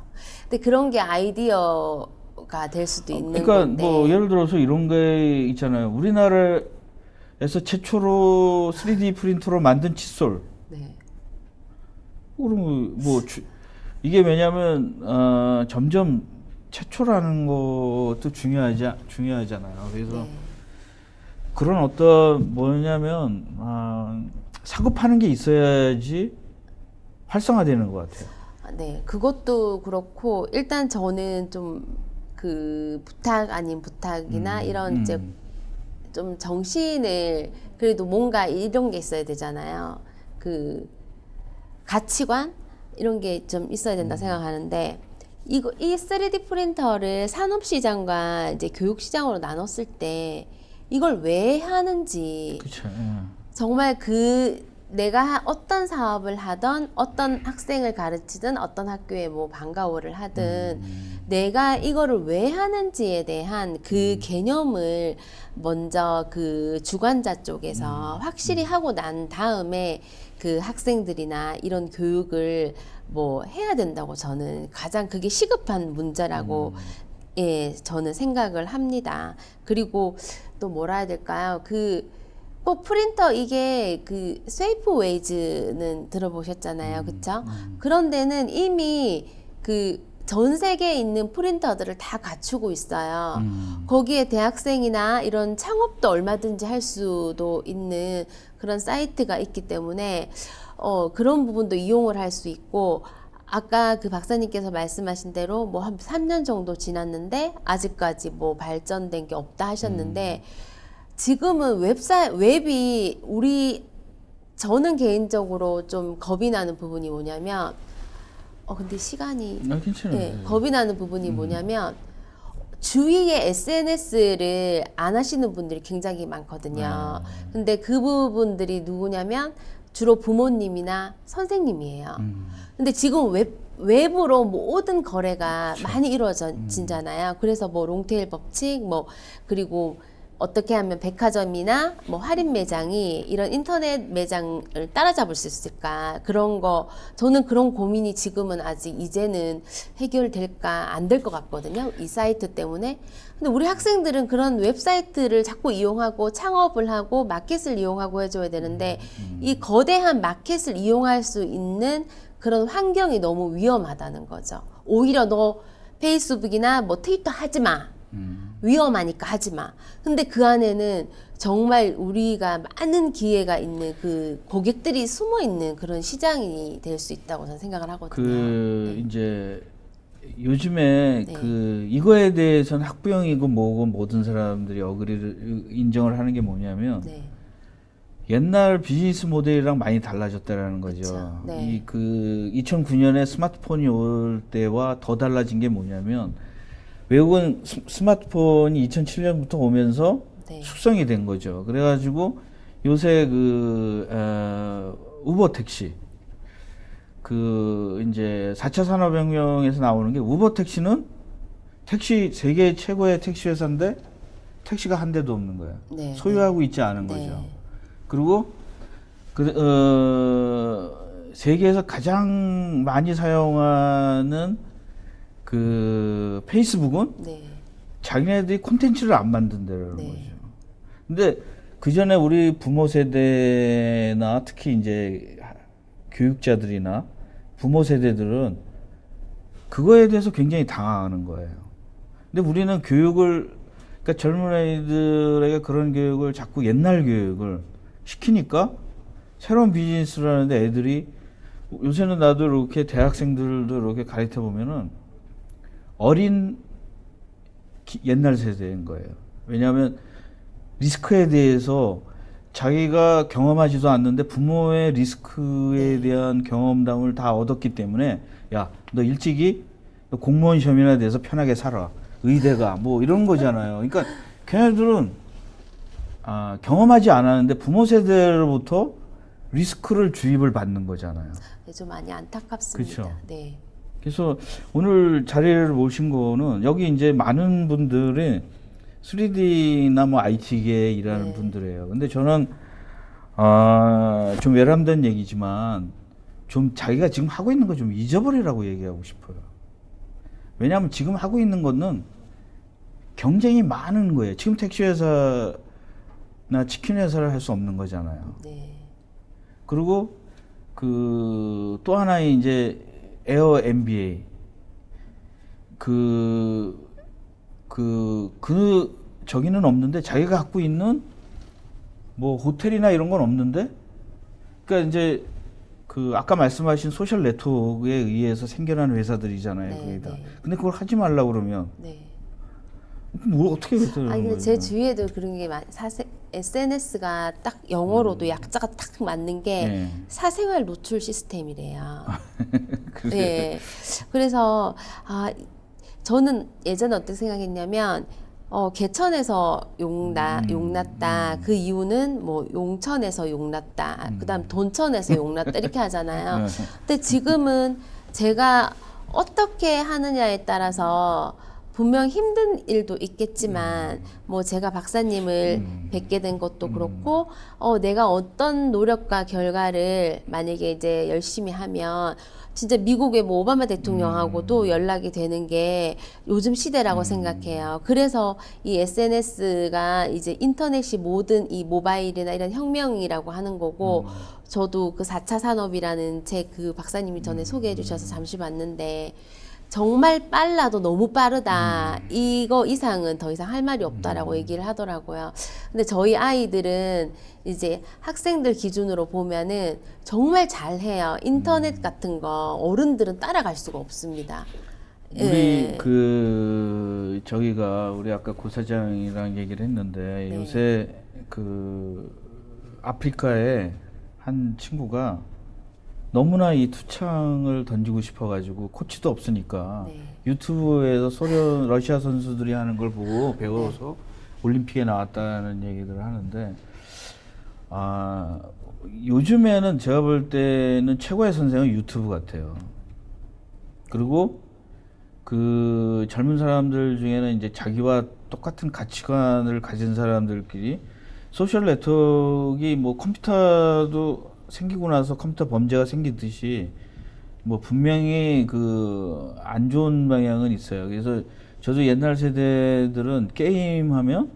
근데 그런 게 아이디어가 될 수도 있는 그러니까 건데. 뭐 예를 들어서 이런 게 있잖아요. 우리나라에서 최초로 3D 프린터로 만든 칫솔. 네. 그럼 뭐 이게 왜냐면 점점 최초라는 것도 중요하잖아요. 그래서 네. 그런 어떤 뭐냐면 사고 파는 게 있어야지 활성화되는 것 같아요. 네. 그것도 그렇고, 일단 저는 좀 그 부탁 아닌 부탁이나 이런 이제 좀 정신을, 그래도 뭔가 이런 게 있어야 되잖아요. 그 가치관 이런 게 좀 있어야 된다 생각하는데, 이 3D 프린터를 산업 시장과 이제 교육 시장으로 나눴을 때 이걸 왜 하는지, 그렇죠. 정말 내가 어떤 사업을 하던, 어떤 학생을 가르치든, 어떤 학교에 뭐 방과후를 하든, 내가 이거를 왜 하는지에 대한 그 개념을 먼저 그 주관자 쪽에서 확실히 하고 난 다음에 그 학생들이나 이런 교육을 뭐 해야 된다고, 저는 가장 그게 시급한 문제라고 예, 저는 생각을 합니다. 그리고 또 뭐라 해야 될까요? 꼭 프린터, 이게 그 쉐이프웨이즈는 들어보셨잖아요. 그쵸? 그런 데는 이미 그 전 세계에 있는 프린터들을 다 갖추고 있어요. 거기에 대학생이나 이런 창업도 얼마든지 할 수도 있는 그런 사이트가 있기 때문에 그런 부분도 이용을 할 수 있고, 아까 그 박사님께서 말씀하신 대로 뭐 한 3년 정도 지났는데 아직까지 뭐 발전된 게 없다 하셨는데, 지금은 웹이 저는 개인적으로 좀 겁이 나는 부분이 뭐냐면, 근데 시간이 괜찮아요. 네, 겁이 나는 부분이 뭐냐면, 주위에 SNS를 안 하시는 분들이 굉장히 많거든요. 근데 그 부분들이 누구냐면 주로 부모님이나 선생님이에요. 근데 지금 웹으로 모든 거래가 많이 이루어지잖아요. 그래서 뭐 롱테일 법칙, 뭐 그리고 어떻게 하면 백화점이나 뭐 할인 매장이 이런 인터넷 매장을 따라잡을 수 있을까, 그런 거 저는 그런 고민이 지금은 아직 이제는 해결될까 안 될 것 같거든요, 이 사이트 때문에. 근데 우리 학생들은 그런 웹사이트를 자꾸 이용하고 창업을 하고 마켓을 이용하고 해줘야 되는데, 이 거대한 마켓을 이용할 수 있는 그런 환경이 너무 위험하다는 거죠. 오히려 너 페이스북이나 뭐 트위터 하지 마, 위험하니까 하지 마. 근데 그 안에는 정말 우리가 많은 기회가 있는, 그 고객들이 숨어 있는 그런 시장이 될 수 있다고 저는 생각을 하거든요. 이제 요즘에 네. 이거에 대해서는 학부형이고 뭐고 모든 사람들이 어그리를 인정을 하는 게 뭐냐면, 네. 옛날 비즈니스 모델이랑 많이 달라졌다라는 거죠. 그쵸. 네. 2009년에 스마트폰이 올 때와 더 달라진 게 뭐냐면, 외국은 스마트폰이 2007년부터 오면서 네. 숙성이 된 거죠. 그래가지고 요새 우버 택시, 이제 4차 산업혁명에서 나오는 게, 우버 택시는 세계 최고의 택시 회사인데 택시가 한 대도 없는 거예요. 네. 소유하고 있지 않은 네. 거죠. 그리고 세계에서 가장 많이 사용하는 페이스북은 네. 자기네들이 콘텐츠를 안 만든다는 네. 거죠. 근데 그 전에 우리 부모 세대나 특히 이제 교육자들이나 부모 세대들은 그거에 대해서 굉장히 당황하는 거예요. 근데 우리는 그러니까 젊은 아이들에게 그런 교육을 자꾸 옛날 교육을 시키니까 새로운 비즈니스를 하는데 애들이, 요새는 나도 이렇게 대학생들도 이렇게 가르쳐 보면은 어린 옛날 세대인 거예요. 왜냐하면 리스크에 대해서 자기가 경험하지도 않는데 부모의 리스크에 대한 경험담을 다 얻었기 때문에, 야, 너 일찍이 공무원 시험이나 돼서 편하게 살아, 의대가 뭐 이런 거잖아요. 그러니까 걔네들은 경험하지 않았는데 부모 세대로부터 리스크를 주입을 받는 거잖아요. 네, 좀 많이 안타깝습니다. 그렇죠. 네. 그래서 오늘 자리를 모신 거는, 여기 이제 많은 분들이 3D나 뭐 IT계에 일하는 네. 분들이에요. 근데 저는 좀 외람된 얘기지만 좀 자기가 지금 하고 있는 거 좀 잊어버리라고 얘기하고 싶어요. 왜냐하면 지금 하고 있는 거는 경쟁이 많은 거예요. 지금 택시 회사나 치킨 회사를 할 수 없는 거잖아요. 네. 그리고 또 하나의 이제 에어 MBA, 저기는 없는데, 자기가 갖고 있는 뭐 호텔이나 이런 건 없는데, 그러니까 이제 아까 말씀하신 소셜 네트워크에 의해서 생겨나는 회사들이잖아요. 네, 거의 다. 네. 근데 그걸 하지 말라 그러면 네. 뭘 어떻게 했다는 아니, 근데 거예요? 제 주위에도 그런 게 SNS가 딱 영어로도 약자가 딱 맞는 게 네. 사생활 노출 시스템이래요. 그래요? 네. 그래서 저는 예전에 어떻게 생각했냐면, 개천에서 용났다. 그 이유는 뭐 용천에서 용났다. 그다음 돈천에서 용났다. 이렇게 하잖아요. 근데 지금은 제가 어떻게 하느냐에 따라서 분명 힘든 일도 있겠지만, 뭐 제가 박사님을 뵙게 된 것도 그렇고, 내가 어떤 노력과 결과를 만약에 이제 열심히 하면 진짜 미국의 뭐 오바마 대통령하고도 연락이 되는 게 요즘 시대라고 생각해요. 그래서 이 SNS가 이제 인터넷이 모든 이 모바일이나 이런 혁명이라고 하는 거고, 저도 그 4차 산업이라는 책 그 박사님이 전에 소개해 주셔서 잠시 봤는데, 정말 빨라도 너무 빠르다. 이거 이상은 더 이상 할 말이 없다라고 얘기를 하더라고요. 근데 저희 아이들은 이제 학생들 기준으로 보면은 정말 잘해요. 인터넷 같은 거 어른들은 따라갈 수가 없습니다. 우리 예. 저기가 우리 아까 고사장이랑 얘기를 했는데 네. 요새 아프리카에 한 친구가 너무나 이 투창을 던지고 싶어가지고 코치도 없으니까 네. 유튜브에서 러시아 선수들이 하는 걸 보고 배워서 올림픽에 나왔다는 얘기를 하는데, 요즘에는 제가 볼 때는 최고의 선생은 유튜브 같아요. 그리고 그 젊은 사람들 중에는 이제 자기와 똑같은 가치관을 가진 사람들끼리 소셜 네트워크가 뭐 컴퓨터도 생기고 나서 컴퓨터 범죄가 생기듯이 뭐 분명히 그 안 좋은 방향은 있어요. 그래서 저도 옛날 세대들은 게임하면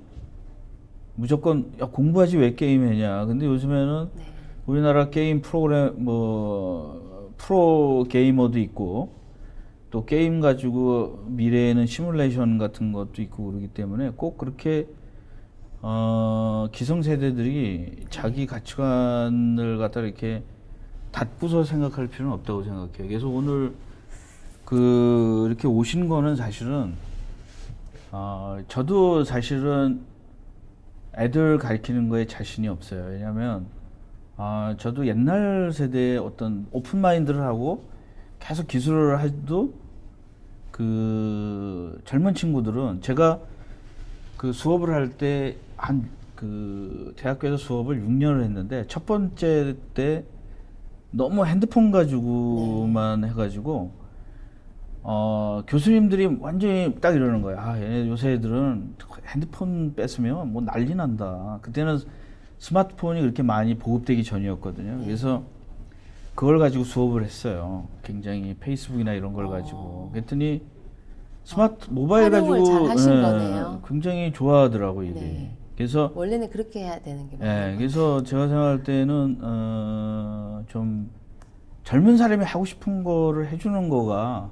무조건 야, 공부하지 왜 게임하냐. 근데 요즘에는 네. 우리나라 게임 프로 게이머도 있고 또 게임 가지고 미래에는 시뮬레이션 같은 것도 있고 그러기 때문에 꼭 그렇게 기성세대들이 자기 가치관을 갖다 이렇게 닫고서 생각할 필요는 없다고 생각해요. 그래서 오늘 이렇게 오신 거는 사실은 저도 사실은 애들 가르치는 거에 자신이 없어요. 왜냐면 저도 옛날 세대의 어떤 오픈 마인드를 하고 계속 기술을 해도 그 젊은 친구들은 제가 그 수업을 할 때 대학교에서 수업을 6년을 했는데 첫 번째 때 너무 핸드폰 가지고만 해가지고 교수님들이 완전히 딱 이러는 거야. 얘네 요새 애들은 핸드폰 뺏으면 뭐 난리 난다. 그때는 스마트폰이 그렇게 많이 보급되기 전이었거든요. 그래서 그걸 가지고 수업을 했어요. 굉장히 페이스북이나 이런 걸 가지고. 그랬더니 모바일 활용을 가지고 잘 하신 거네요. 굉장히 좋아하더라고 이게. 네. 그래서 원래는 그렇게 해야 되는 게 맞아요. 그래서 제가 생각할 때는 좀 젊은 사람이 하고 싶은 거를 해주는 거가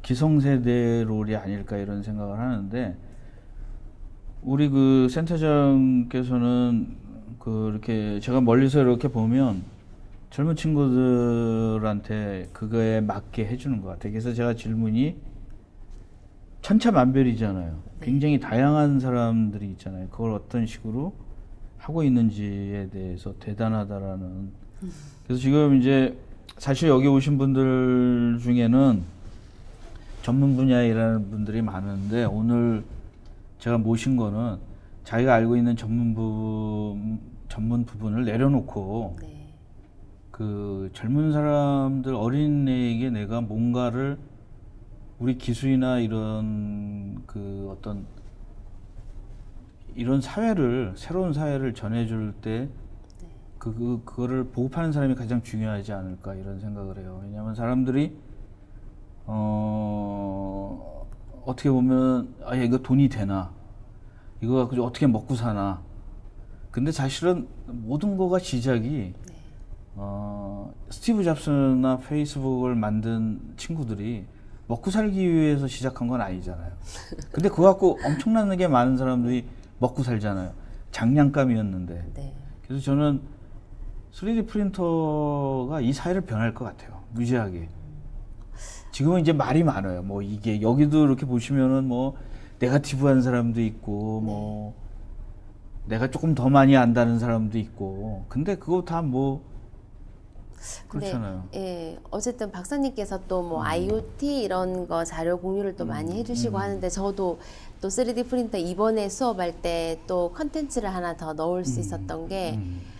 기성세대 롤이 아닐까 이런 생각을 하는데, 우리 그 센터장께서는 이렇게 제가 멀리서 이렇게 보면 젊은 친구들한테 그거에 맞게 해주는 것 같아요. 그래서 제가 질문이 천차만별이잖아요. 굉장히 다양한 사람들이 있잖아요. 그걸 어떤 식으로 하고 있는지에 대해서 대단하다라는. 그래서 지금 이제 사실 여기 오신 분들 중에는 전문 분야에 일하는 분들이 많은데, 오늘 제가 모신 거는 자기가 알고 있는 전문 부분을 내려놓고 네. 그 젊은 사람들, 어린애에게 내가 뭔가를 우리 기술이나 이런 어떤 이런 새로운 사회를 전해줄 때 그거를 보급하는 사람이 가장 중요하지 않을까 이런 생각을 해요. 왜냐하면 사람들이 어떻게 보면 이거 돈이 되나, 이거 갖고 어떻게 먹고 사나. 근데 사실은 모든 거가 시작이 스티브 잡스나 페이스북을 만든 친구들이 먹고 살기 위해서 시작한 건 아니잖아요. 근데 그거 갖고 엄청나게 많은 사람들이 먹고 살잖아요. 장난감이었는데. 네. 그래서 저는 3D 프린터가 이 사회를 변할 것 같아요. 무지하게. 지금은 이제 말이 많아요. 뭐 이게 여기도 이렇게 보시면은 뭐 네거티브한 사람도 있고 뭐 내가 조금 더 많이 안다는 사람도 있고. 근데 그거 다 뭐 그렇잖아요. 예, 어쨌든 박사님께서 또 뭐 IoT 이런 거 자료 공유를 또 많이 해주시고 하는데, 저도 또 3D 프린터 이번에 수업할 때 또 컨텐츠를 하나 더 넣을 수 있었던 게,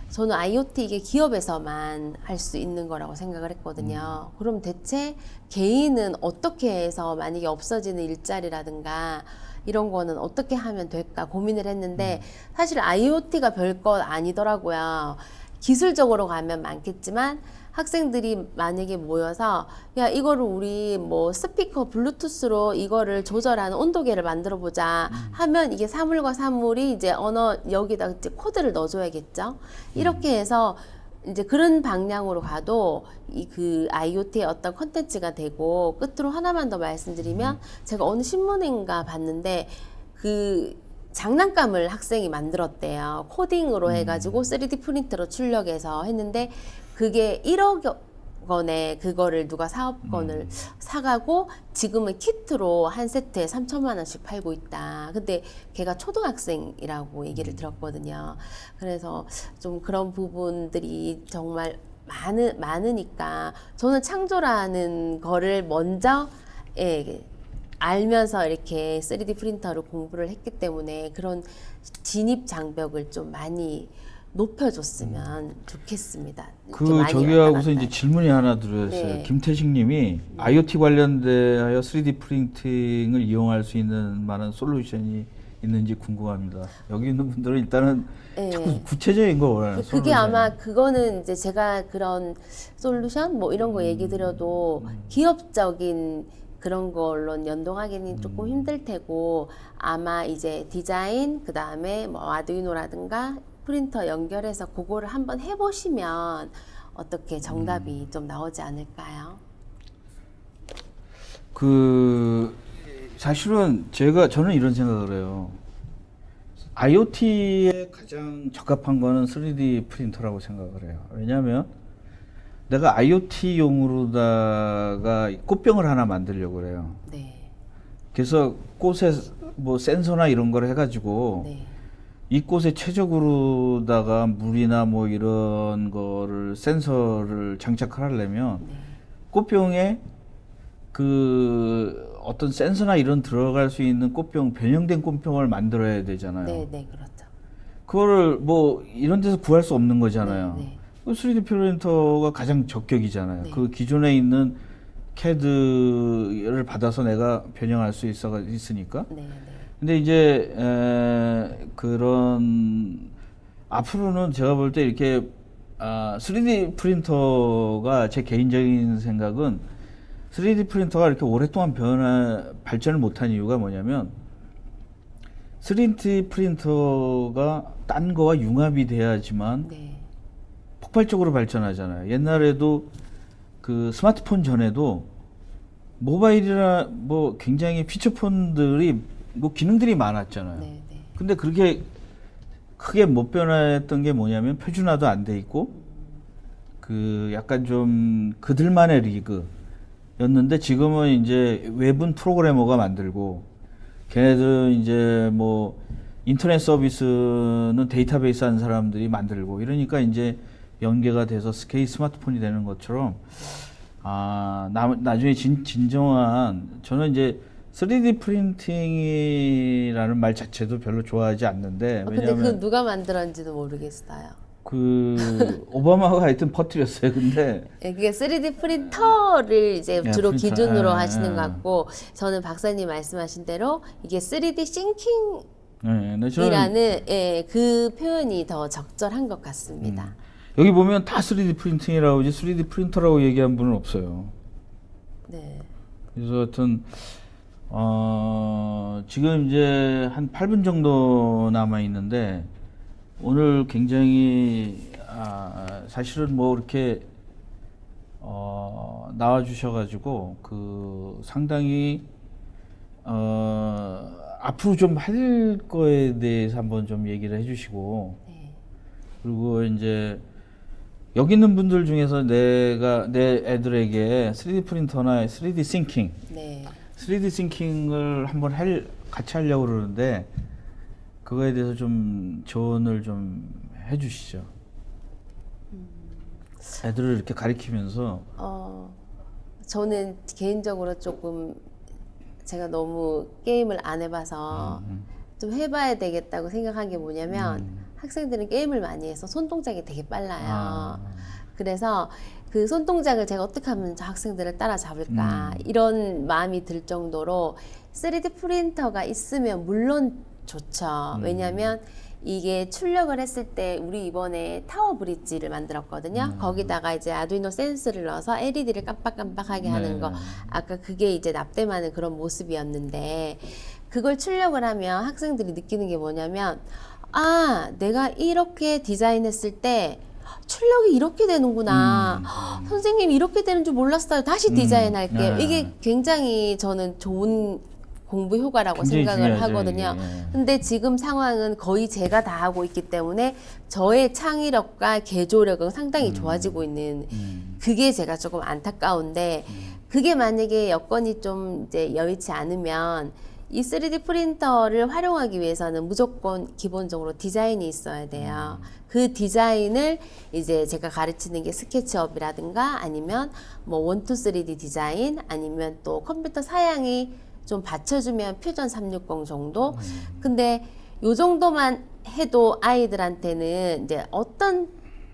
저는 IoT 이게 기업에서만 할 수 있는 거라고 생각을 했거든요. 그럼 대체 개인은 어떻게 해서 만약에 없어지는 일자리라든가 이런 거는 어떻게 하면 될까 고민을 했는데, 사실 IoT가 별것 아니더라고요. 기술적으로 가면 많겠지만 학생들이 만약에 모여서 야 이거를 우리 뭐 스피커 블루투스로 이거를 조절하는 온도계를 만들어 보자 하면, 이게 사물과 사물이 이제 여기다 이제 코드를 넣어줘야겠죠. 이렇게 해서 이제 그런 방향으로 가도 이 그 IoT의 어떤 컨텐츠가 되고, 끝으로 하나만 더 말씀드리면, 제가 어느 신문인가 봤는데 그 장난감을 학생이 만들었대요. 코딩으로 해가지고 3D 프린터로 출력해서 했는데, 그게 1억 원에 그거를 누가 사업권을 사가고 지금은 키트로 한 세트에 3천만 원씩 팔고 있다. 근데 걔가 초등학생이라고 얘기를 들었거든요. 그래서 좀 그런 부분들이 정말 많으니까 저는 창조라는 거를 먼저 알면서 이렇게 3D 프린터를 공부를 했기 때문에 그런 진입 장벽을 좀 많이 높여줬으면 좋겠습니다. 그 저기하고서 이제 질문이 하나 들어왔어요. 네. 김태식님이 IoT 관련되어 3D 프린팅을 이용할 수 있는 많은 솔루션이 있는지 궁금합니다. 여기 있는 분들은 일단은 네. 자꾸 구체적인 거 원하는 그게 솔루션. 아마 그거는 이제 제가 그런 솔루션 뭐 이런 거 얘기 드려도 기업적인 그런 걸로 연동하기는 조금 힘들 테고, 아마 이제 디자인 그 다음에 뭐 아두이노라든가 프린터 연결해서 그거를 한번 해보시면 어떻게 정답이 좀 나오지 않을까요? 그 사실은 저는 이런 생각을 해요. IoT에 가장 적합한 거는 3D 프린터라고 생각을 해요. 왜냐하면 내가 IoT용으로다가 꽃병을 하나 만들려고 그래요. 네. 그래서 꽃에 뭐 센서나 이런 걸 해가지고 네. 이 꽃에 최적으로다가 물이나 뭐 이런 거를 센서를 장착하려면 네. 꽃병에 그 어떤 센서나 이런 들어갈 수 있는 꽃병, 변형된 꽃병을 만들어야 되잖아요. 네, 네, 그렇죠. 그거를 뭐 이런 데서 구할 수 없는 거잖아요. 네, 네. 그 3D 프린터가 가장 적격이잖아요. 네. 그 기존에 있는 CAD를 받아서 내가 변형할 수 있으니까. 네, 네. 근데 이제 그런 앞으로는 제가 볼 때 이렇게 3D 프린터가 제 개인적인 생각은 3D 프린터가 이렇게 오랫동안 발전을 못한 이유가 뭐냐면 3D 프린터가 딴 거와 융합이 돼야지만 네. 폭발적으로 발전하잖아요. 옛날에도 그 스마트폰 전에도 모바일이나 뭐 굉장히 피처폰들이 뭐 기능들이 많았잖아요. 네, 네. 근데 그렇게 크게 못 변화했던 게 뭐냐면 표준화도 안 돼 있고 그 약간 좀 그들만의 리그였는데 지금은 이제 외부 프로그래머가 만들고 걔네들은 이제 뭐 인터넷 서비스는 데이터베이스 하는 사람들이 만들고 이러니까 이제 연계가 돼서 스마트폰이 되는 것처럼 나중에 진정한 저는 이제 3D 프린팅이라는 말 자체도 별로 좋아하지 않는데 근데 왜냐하면 그 누가 만들었는지도 모르겠어요. 그 오바마가 하여튼 퍼뜨렸어요. 근데 그게 3D 프린터를 이제 주로 프린터. 기준으로 하시는 것 같고, 저는 박사님 말씀하신 대로 이게 3D 싱킹이라는 저는 그 표현이 더 적절한 것 같습니다. 여기 보면 다 3D 프린팅이라고 하지 3D 프린터라고 얘기한 분은 없어요. 네. 그래서 하여튼 지금 이제 한 8분 정도 남아 있는데 오늘 굉장히 사실은 뭐 이렇게 나와 주셔가지고 그 상당히 앞으로 좀 할 거에 대해서 한번 좀 얘기를 해주시고 네. 그리고 이제 여기 있는 분들 중에서 내가 내 애들에게 3D 프린터나 3D 싱킹, 네. 3D 싱킹을 한번 같이 하려고 그러는데 그거에 대해서 좀 조언을 좀 해주시죠. 애들을 이렇게 가리키면서 저는 개인적으로 조금 제가 너무 게임을 안 해봐서 좀 해봐야 되겠다고 생각한 게 뭐냐면 학생들은 게임을 많이 해서 손동작이 되게 빨라요. 그래서 그 손동작을 제가 어떻게 하면 저 학생들을 따라잡을까 이런 마음이 들 정도로 3D 프린터가 있으면 물론 좋죠. 왜냐하면 이게 출력을 했을 때 우리 이번에 타워 브릿지를 만들었거든요. 거기다가 이제 아두이노 센스를 넣어서 LED를 깜빡깜빡하게 하는 거. 아까 그게 이제 납땜하는 그런 모습이었는데 그걸 출력을 하면 학생들이 느끼는 게 뭐냐면 내가 이렇게 디자인했을 때 출력이 이렇게 되는구나. 선생님 이렇게 되는 줄 몰랐어요. 다시 디자인할게요. 네. 이게 굉장히 저는 좋은 공부 효과라고 굉장히 생각을 중요하죠, 하거든요. 이게. 근데 지금 상황은 거의 제가 다 하고 있기 때문에 저의 창의력과 개조력은 상당히 좋아지고 있는 그게 제가 조금 안타까운데 그게 만약에 여건이 좀 이제 여의치 않으면 이 3D 프린터를 활용하기 위해서는 무조건 기본적으로 디자인이 있어야 돼요. 그 디자인을 이제 제가 가르치는 게 스케치업이라든가 아니면 뭐 1, 2, 3D 디자인 아니면 또 컴퓨터 사양이 좀 받쳐주면 퓨전 360 정도. 근데 요 정도만 해도 아이들한테는 이제 어떤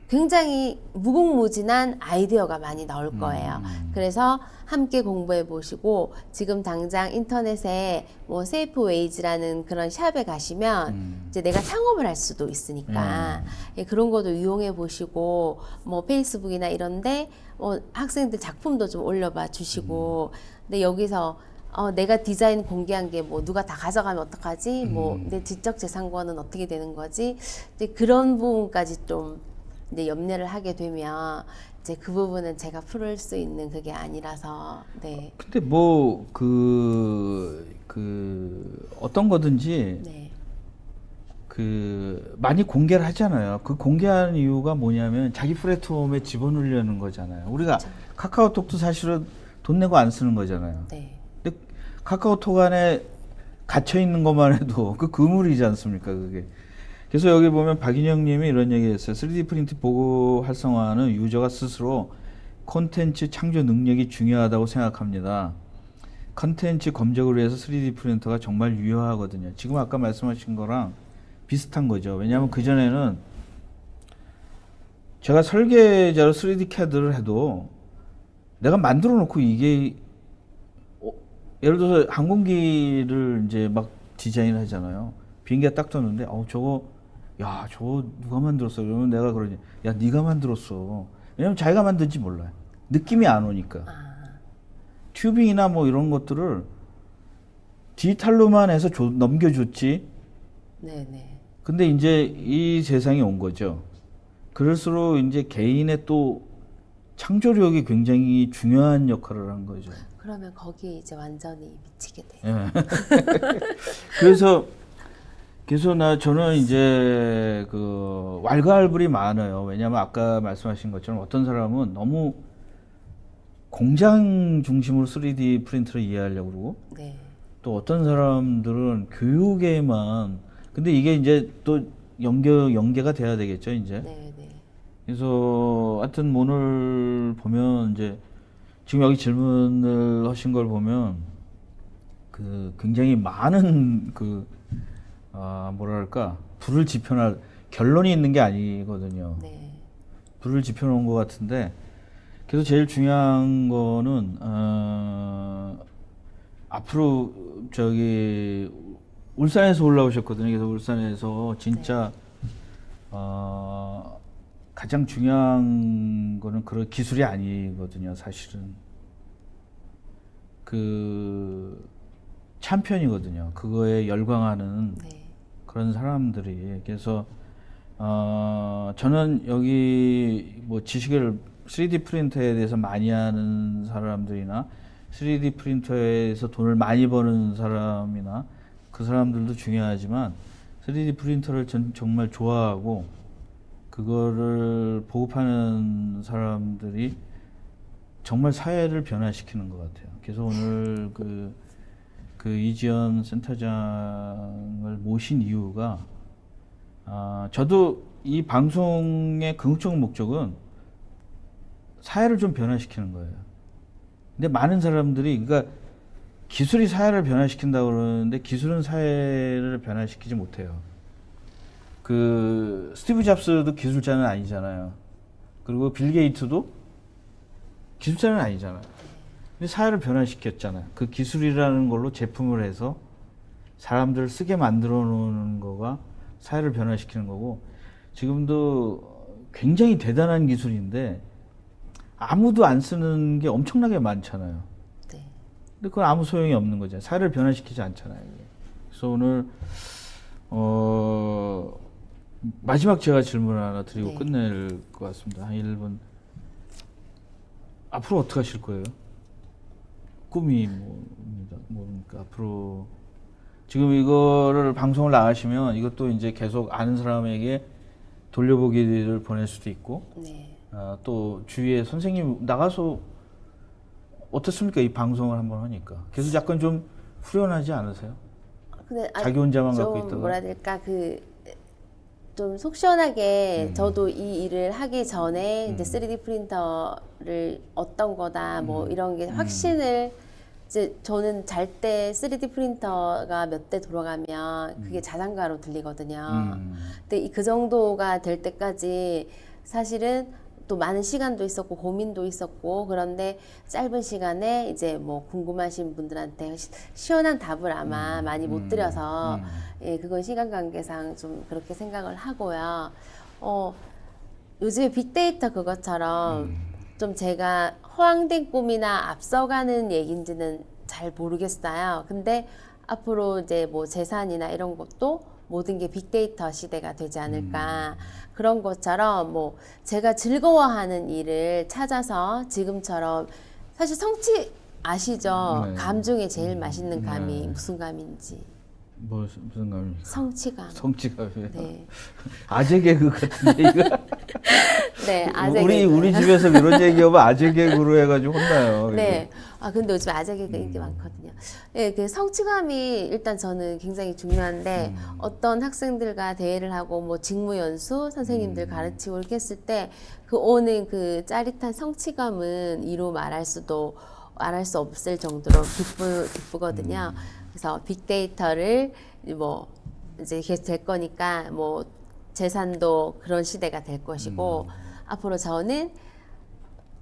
굉장히 무궁무진한 아이디어가 많이 나올 거예요. 그래서 함께 공부해 보시고 지금 당장 인터넷에 뭐 세이프 웨이즈라는 그런 샵에 가시면 이제 내가 창업을 할 수도 있으니까 예, 그런 것도 이용해 보시고 뭐 페이스북이나 이런데 학생들 작품도 좀 올려봐 주시고 근데 여기서 내가 디자인 공개한 게 뭐 누가 다 가져가면 어떡하지? 뭐 내 지적 재산권은 어떻게 되는 거지? 이제 그런 부분까지 좀 이제 염려를 하게 되면 이제 그 부분은 제가 풀을 수 있는 그게 아니라서 네. 근데 뭐 어떤 거든지 네. 많이 공개를 하잖아요. 그 공개하는 이유가 뭐냐면 자기 플랫폼에 집어넣으려는 거잖아요. 우리가 카카오톡도 사실은 돈 내고 안 쓰는 거잖아요. 네. 근데 카카오톡 안에 갇혀 있는 것만 해도 그 그물이지 않습니까, 그게. 그래서 여기 보면 박인영 님이 이런 얘기 했어요. 3D 프린트 보고 활성화는 유저가 스스로 콘텐츠 창조 능력이 중요하다고 생각합니다. 콘텐츠 검색을 위해서 3D 프린터가 정말 유효하거든요. 지금 아까 말씀하신 거랑 비슷한 거죠. 왜냐하면 그전에는 제가 설계자로 3D CAD를 해도 내가 만들어 놓고 이게 예를 들어서 항공기를 이제 막 디자인을 하잖아요. 비행기가 딱 떴는데 저거 누가 만들었어? 그러면 내가 그러지. 야, 네가 만들었어. 왜냐면 자기가 만든지 몰라요. 느낌이 안 오니까. 튜빙이나 뭐 이런 것들을 디지털로만 해서 넘겨줬지. 네네. 근데 이제 이 세상이 온 거죠. 그럴수록 이제 개인의 또 창조력이 굉장히 중요한 역할을 한 거죠. 그러면 거기에 이제 완전히 미치게 돼요. 예. 그래서 저는 이제 왈가왈부리 많아요. 왜냐하면 아까 말씀하신 것처럼 어떤 사람은 너무 공장 중심으로 3D 프린터를 이해하려고 그러고 네. 또 어떤 사람들은 교육에만 근데 이게 이제 또 연계가 돼야 되겠죠, 이제. 네, 네. 그래서 하여튼 오늘 보면 이제 지금 여기 질문을 하신 걸 보면 굉장히 많은 뭐랄까 불을 지펴놔 결론이 있는 게 아니거든요. 네. 불을 지펴놓은 것 같은데 그래서 제일 중요한 거는 앞으로 울산에서 올라오셨거든요. 그래서 울산에서 진짜 가장 중요한 거는 그런 기술이 아니거든요. 사실은 챔피언이거든요. 그거에 열광하는 네. 그런 사람들이. 그래서 저는 여기 뭐 지식을 3D 프린터에 대해서 많이 하는 사람들이나 3D 프린터에서 돈을 많이 버는 사람이나 그 사람들도 중요하지만 3D 프린터를 정말 좋아하고 그거를 보급하는 사람들이 정말 사회를 변화시키는 것 같아요. 그래서 오늘 이지연 센터장을 모신 이유가 저도 이 방송의 궁극적 목적은 사회를 좀 변화시키는 거예요. 근데 많은 사람들이 그러니까 기술이 사회를 변화시킨다고 그러는데 기술은 사회를 변화시키지 못해요. 스티브 잡스도 기술자는 아니잖아요. 그리고 빌 게이츠도 기술자는 아니잖아요. 근데 사회를 변화시켰잖아요. 그 기술이라는 걸로 제품을 해서 사람들을 쓰게 만들어 놓는 거가 사회를 변화시키는 거고 지금도 굉장히 대단한 기술인데 아무도 안 쓰는 게 엄청나게 많잖아요. 네. 근데 그건 아무 소용이 없는 거죠. 사회를 변화시키지 않잖아요. 그래서 오늘 마지막 제가 질문 하나 드리고 네. 끝낼 것 같습니다. 한 1분. 앞으로 어떻게 하실 거예요? 꿈이 뭡니까? 앞으로 지금 이거를 방송을 나가시면 이것도 이제 계속 아는 사람에게 돌려보기를 보낼 수도 있고, 네. 또 주위에 선생님 나가서 어떻습니까? 이 방송을 한번 하니까 계속 약간 좀 후련하지 않으세요? 근데 자기 혼자만 갖고 좀 있다가. 뭐라 해야 될까 좀 속 시원하게 저도 이 일을 하기 전에 이제 3D 프린터를 어떤 거다 뭐 이런 게 확신을 이제 저는 잘 때 3D 프린터가 몇 대 돌아가면 그게 자장가로 들리거든요. 근데 그 정도가 될 때까지 사실은 또 많은 시간도 있었고 고민도 있었고 그런데 짧은 시간에 이제 뭐 궁금하신 분들한테 시원한 답을 아마 많이 못 드려서 예, 그건 시간 관계상 좀 그렇게 생각을 하고요. 요즘에 빅데이터 그것처럼 좀 제가 허황된 꿈이나 앞서가는 얘기인지는 잘 모르겠어요. 근데 앞으로 이제 뭐 재산이나 이런 것도 모든 게 빅데이터 시대가 되지 않을까. 그런 것처럼 뭐 제가 즐거워하는 일을 찾아서 지금처럼 사실 성취 아시죠? 네. 감 중에 제일 맛있는 감이 네. 무슨 감인지. 무슨 감입니까? 성취감. 성취감이요. 네. 아재 개그 같은데 이거. 네, 아재 우리 개그. 우리 집에서 이런 얘기하면 아재 개그로 해가지고 혼나요. 네. 근데 요즘 아재 개그 인기 많거든요. 네, 그 성취감이 일단 저는 굉장히 중요한데 어떤 학생들과 대회를 하고 뭐 직무 연수 선생님들 가르치고 이렇게 했을 때 그 오는 그 짜릿한 성취감은 이루 말할 수 없을 정도로 기쁘거든요. 그래서 빅데이터를 뭐 이제 계속 될 거니까 뭐 재산도 그런 시대가 될 것이고 앞으로 저는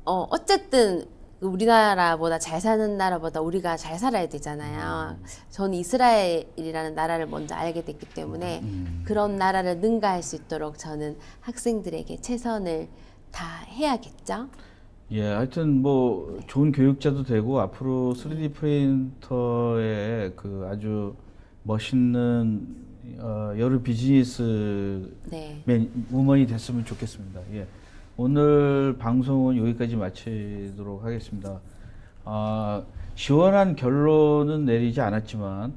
어쨌든 우리나라보다 잘 사는 나라보다 우리가 잘 살아야 되잖아요. 저는 이스라엘이라는 나라를 먼저 알게 됐기 때문에 그런 나라를 능가할 수 있도록 저는 학생들에게 최선을 다해야겠죠. 예, 하여튼 뭐 좋은 교육자도 되고 앞으로 3D 프린터의 그 아주 멋있는 여러 비즈니스 네. 우먼이 됐으면 좋겠습니다. 예. 오늘 방송은 여기까지 마치도록 하겠습니다. 시원한 결론은 내리지 않았지만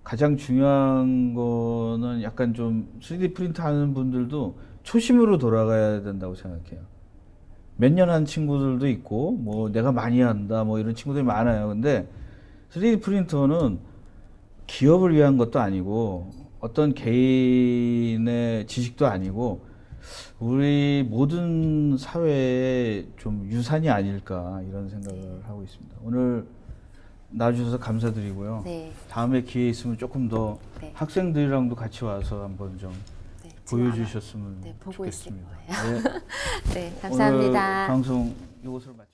가장 중요한 거는 약간 좀 3D 프린터 하는 분들도 초심으로 돌아가야 된다고 생각해요. 몇 년 한 친구들도 있고 뭐 내가 많이 한다 뭐 이런 친구들이 많아요. 근데 3D 프린터는 기업을 위한 것도 아니고 어떤 개인의 지식도 아니고 우리 모든 사회의 좀 유산이 아닐까 이런 생각을 하고 있습니다. 오늘 나와주셔서 감사드리고요. 네. 다음에 기회 있으면 조금 더 네. 학생들이랑도 같이 와서 한번 좀 네, 지금 보여주셨으면 아마, 네, 보고 있을 좋겠습니다. 거예요. 네. 네, 감사합니다. 오늘 방송 이것으로 마치.